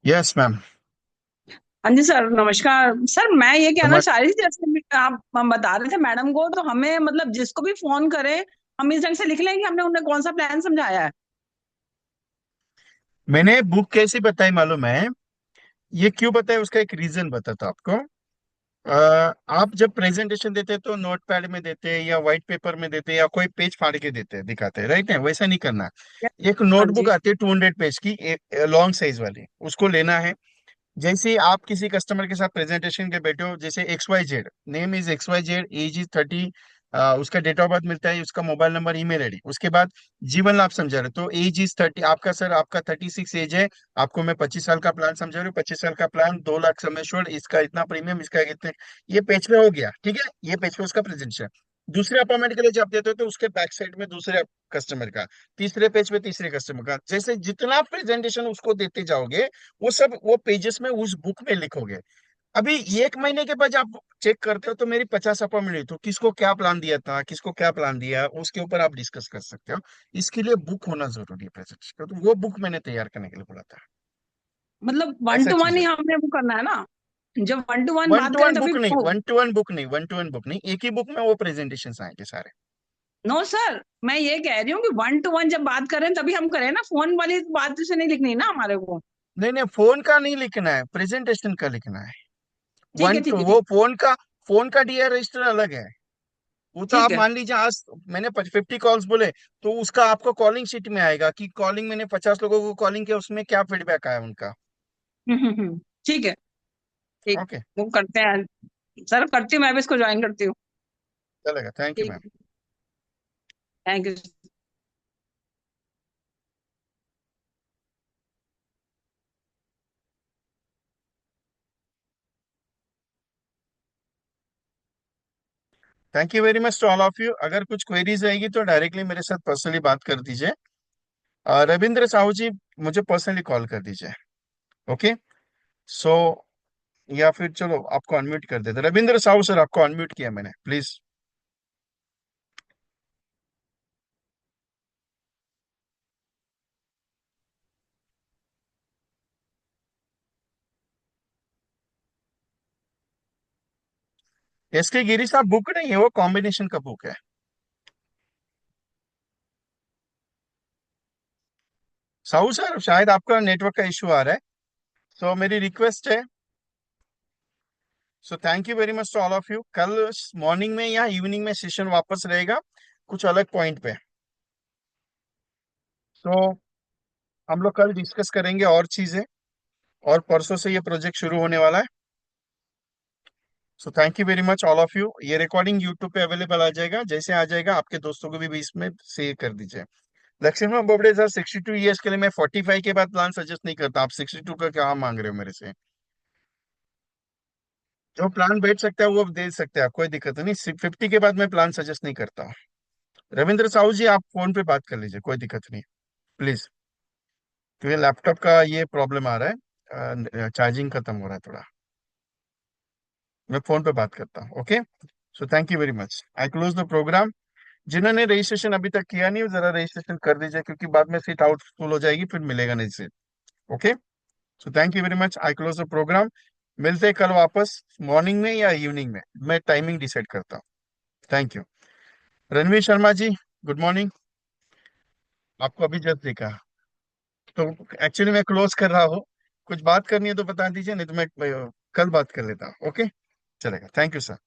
Yes ma'am. हाँ जी सर, नमस्कार सर। मैं ये कहना नमस्ते। चाह रही थी, जैसे आप हम बता रहे थे मैडम को, तो हमें मतलब जिसको भी फोन करे हम इस ढंग से लिख लें कि हमने उन्हें कौन सा प्लान समझाया है। मैंने बुक कैसी बताई मालूम है? ये क्यों बताया उसका एक रीजन बताता हूँ आपको। आप जब प्रेजेंटेशन देते तो नोट पैड में देते या व्हाइट पेपर में देते या कोई पेज फाड़ के देते दिखाते, राइट है? वैसा नहीं करना। एक हाँ नोटबुक जी। आती है 200 पेज की, एक लॉन्ग साइज वाली, उसको लेना है। जैसे ही आप किसी कस्टमर के साथ प्रेजेंटेशन के बैठे हो, जैसे XYZ, name is XYZ, age is 30, उसका डेट ऑफ बर्थ मिलता है, उसका मोबाइल नंबर, ईमेल आईडी, उसके बाद जीवन लाभ समझा रहे हो, तो एज इज 30, आपका सर आपका 36 एज है। आपको मैं 25 साल का प्लान समझा रही हूँ, 25 साल का प्लान, 2 लाख सम एश्योर्ड, इसका इतना प्रीमियम, इसका कितने। ये पेज पे हो गया, ठीक है? ये पेज पे उसका प्रेजेंटेशन। दूसरे अपॉइंटमेंट के लिए जब देते हो तो उसके बैक साइड में दूसरे कस्टमर का, तीसरे पेज पे तीसरे कस्टमर का, जैसे जितना प्रेजेंटेशन उसको देते जाओगे वो सब वो पेजेस में उस बुक में लिखोगे। अभी 1 महीने के बाद आप चेक करते हो तो मेरी 50 अपॉइंटमेंट हुई, तो किसको क्या प्लान दिया था, किसको क्या प्लान दिया, उसके ऊपर आप डिस्कस कर सकते हो। इसके लिए बुक होना जरूरी है प्रेजेंटेशन का, तो वो बुक मैंने तैयार करने के लिए बोला था। मतलब वन ऐसा टू चीज वन है। ही हमने वो करना है ना, जब वन टू वन वन बात टू करें वन तभी बुक नहीं, वो। वन टू वन बुक नहीं, वन टू वन बुक नहीं, एक ही बुक में वो प्रेजेंटेशन आएंगे सारे। नो सर, मैं ये कह रही हूँ कि वन टू वन जब बात करें तभी हम करें ना, फोन वाली बात से नहीं लिखनी ना हमारे को। नहीं नहीं, फोन का नहीं लिखना है, प्रेजेंटेशन का लिखना है। ठीक है, वन ठीक है, वो ठीक। फोन का डीआर रजिस्टर अलग है। वो तो ठीक आप है। मान लीजिए आज मैंने 50 कॉल्स बोले, तो उसका आपको कॉलिंग शीट में आएगा कि कॉलिंग मैंने 50 लोगों को कॉलिंग किया, उसमें क्या फीडबैक आया उनका। ठीक है। ठीक। ओके, वो करते हैं सर, करती हूँ, मैं भी इसको ज्वाइन करती हूँ। चलेगा। थैंक यू ठीक। Ma'am. Thank you. Thank you very much to all of you. अगर कुछ क्वेरीज रहेगी तो डायरेक्टली मेरे साथ पर्सनली बात कर दीजिए। रविंद्र साहू जी, मुझे पर्सनली कॉल कर दीजिए। ओके। सो या फिर चलो आपको अनम्यूट कर देते। रविंद्र साहू सर, आपको अनम्यूट किया मैंने, प्लीज। SK गिरी साहब, बुक नहीं है वो, कॉम्बिनेशन का बुक है। साहू सर, शायद आपका नेटवर्क का इशू आ रहा है। सो मेरी रिक्वेस्ट है, so thank you very much to all of you. कल मॉर्निंग में या इवनिंग में सेशन वापस रहेगा, कुछ अलग पॉइंट पे। तो हम लोग कल डिस्कस करेंगे और चीजें, और परसों से ये प्रोजेक्ट शुरू होने वाला है। So thank you very much all of you. ये रिकॉर्डिंग यूट्यूब पे अवेलेबल आ जाएगा, जैसे आ जाएगा आपके दोस्तों को भी इसमें शेयर कर दीजिए। लक्ष्मण बोबड़े सर, 62 ईयर्स के लिए मैं 45 के बाद प्लान सजेस्ट नहीं करता। आप 62 का क्या मांग रहे हो मेरे से? जो प्लान बैठ सकता है वो दे सकते हैं आप, कोई दिक्कत नहीं। 50 के बाद मैं प्लान सजेस्ट नहीं करता। रविंद्र साहू जी, आप फोन पे बात कर लीजिए, कोई दिक्कत नहीं, प्लीज। क्योंकि लैपटॉप का ये प्रॉब्लम आ रहा है, चार्जिंग खत्म हो रहा है थोड़ा। मैं फोन पे बात करता हूँ, okay. So thank you very much, I close the programme. जिन्होंने रजिस्ट्रेशन अभी तक किया नहीं, वो जरा रजिस्ट्रेशन कर दीजिए, क्योंकि बाद में सीट आउटफुल हो जाएगी, फिर मिलेगा नहीं seat. Okay. So thank you very much, I close the programme. मिलते हैं कल वापस, मॉर्निंग में या इवनिंग में, मैं टाइमिंग डिसाइड करता हूँ। Thank you. Ranveer Sharma ji, good morning. आपको अभी जस्ट देखा, तो एक्चुअली मैं क्लोज कर रहा हूँ। कुछ बात करनी है तो बता दीजिए, नहीं तो मैं कल बात कर लेता हूँ। ओके, चलेगा। Thank you sir.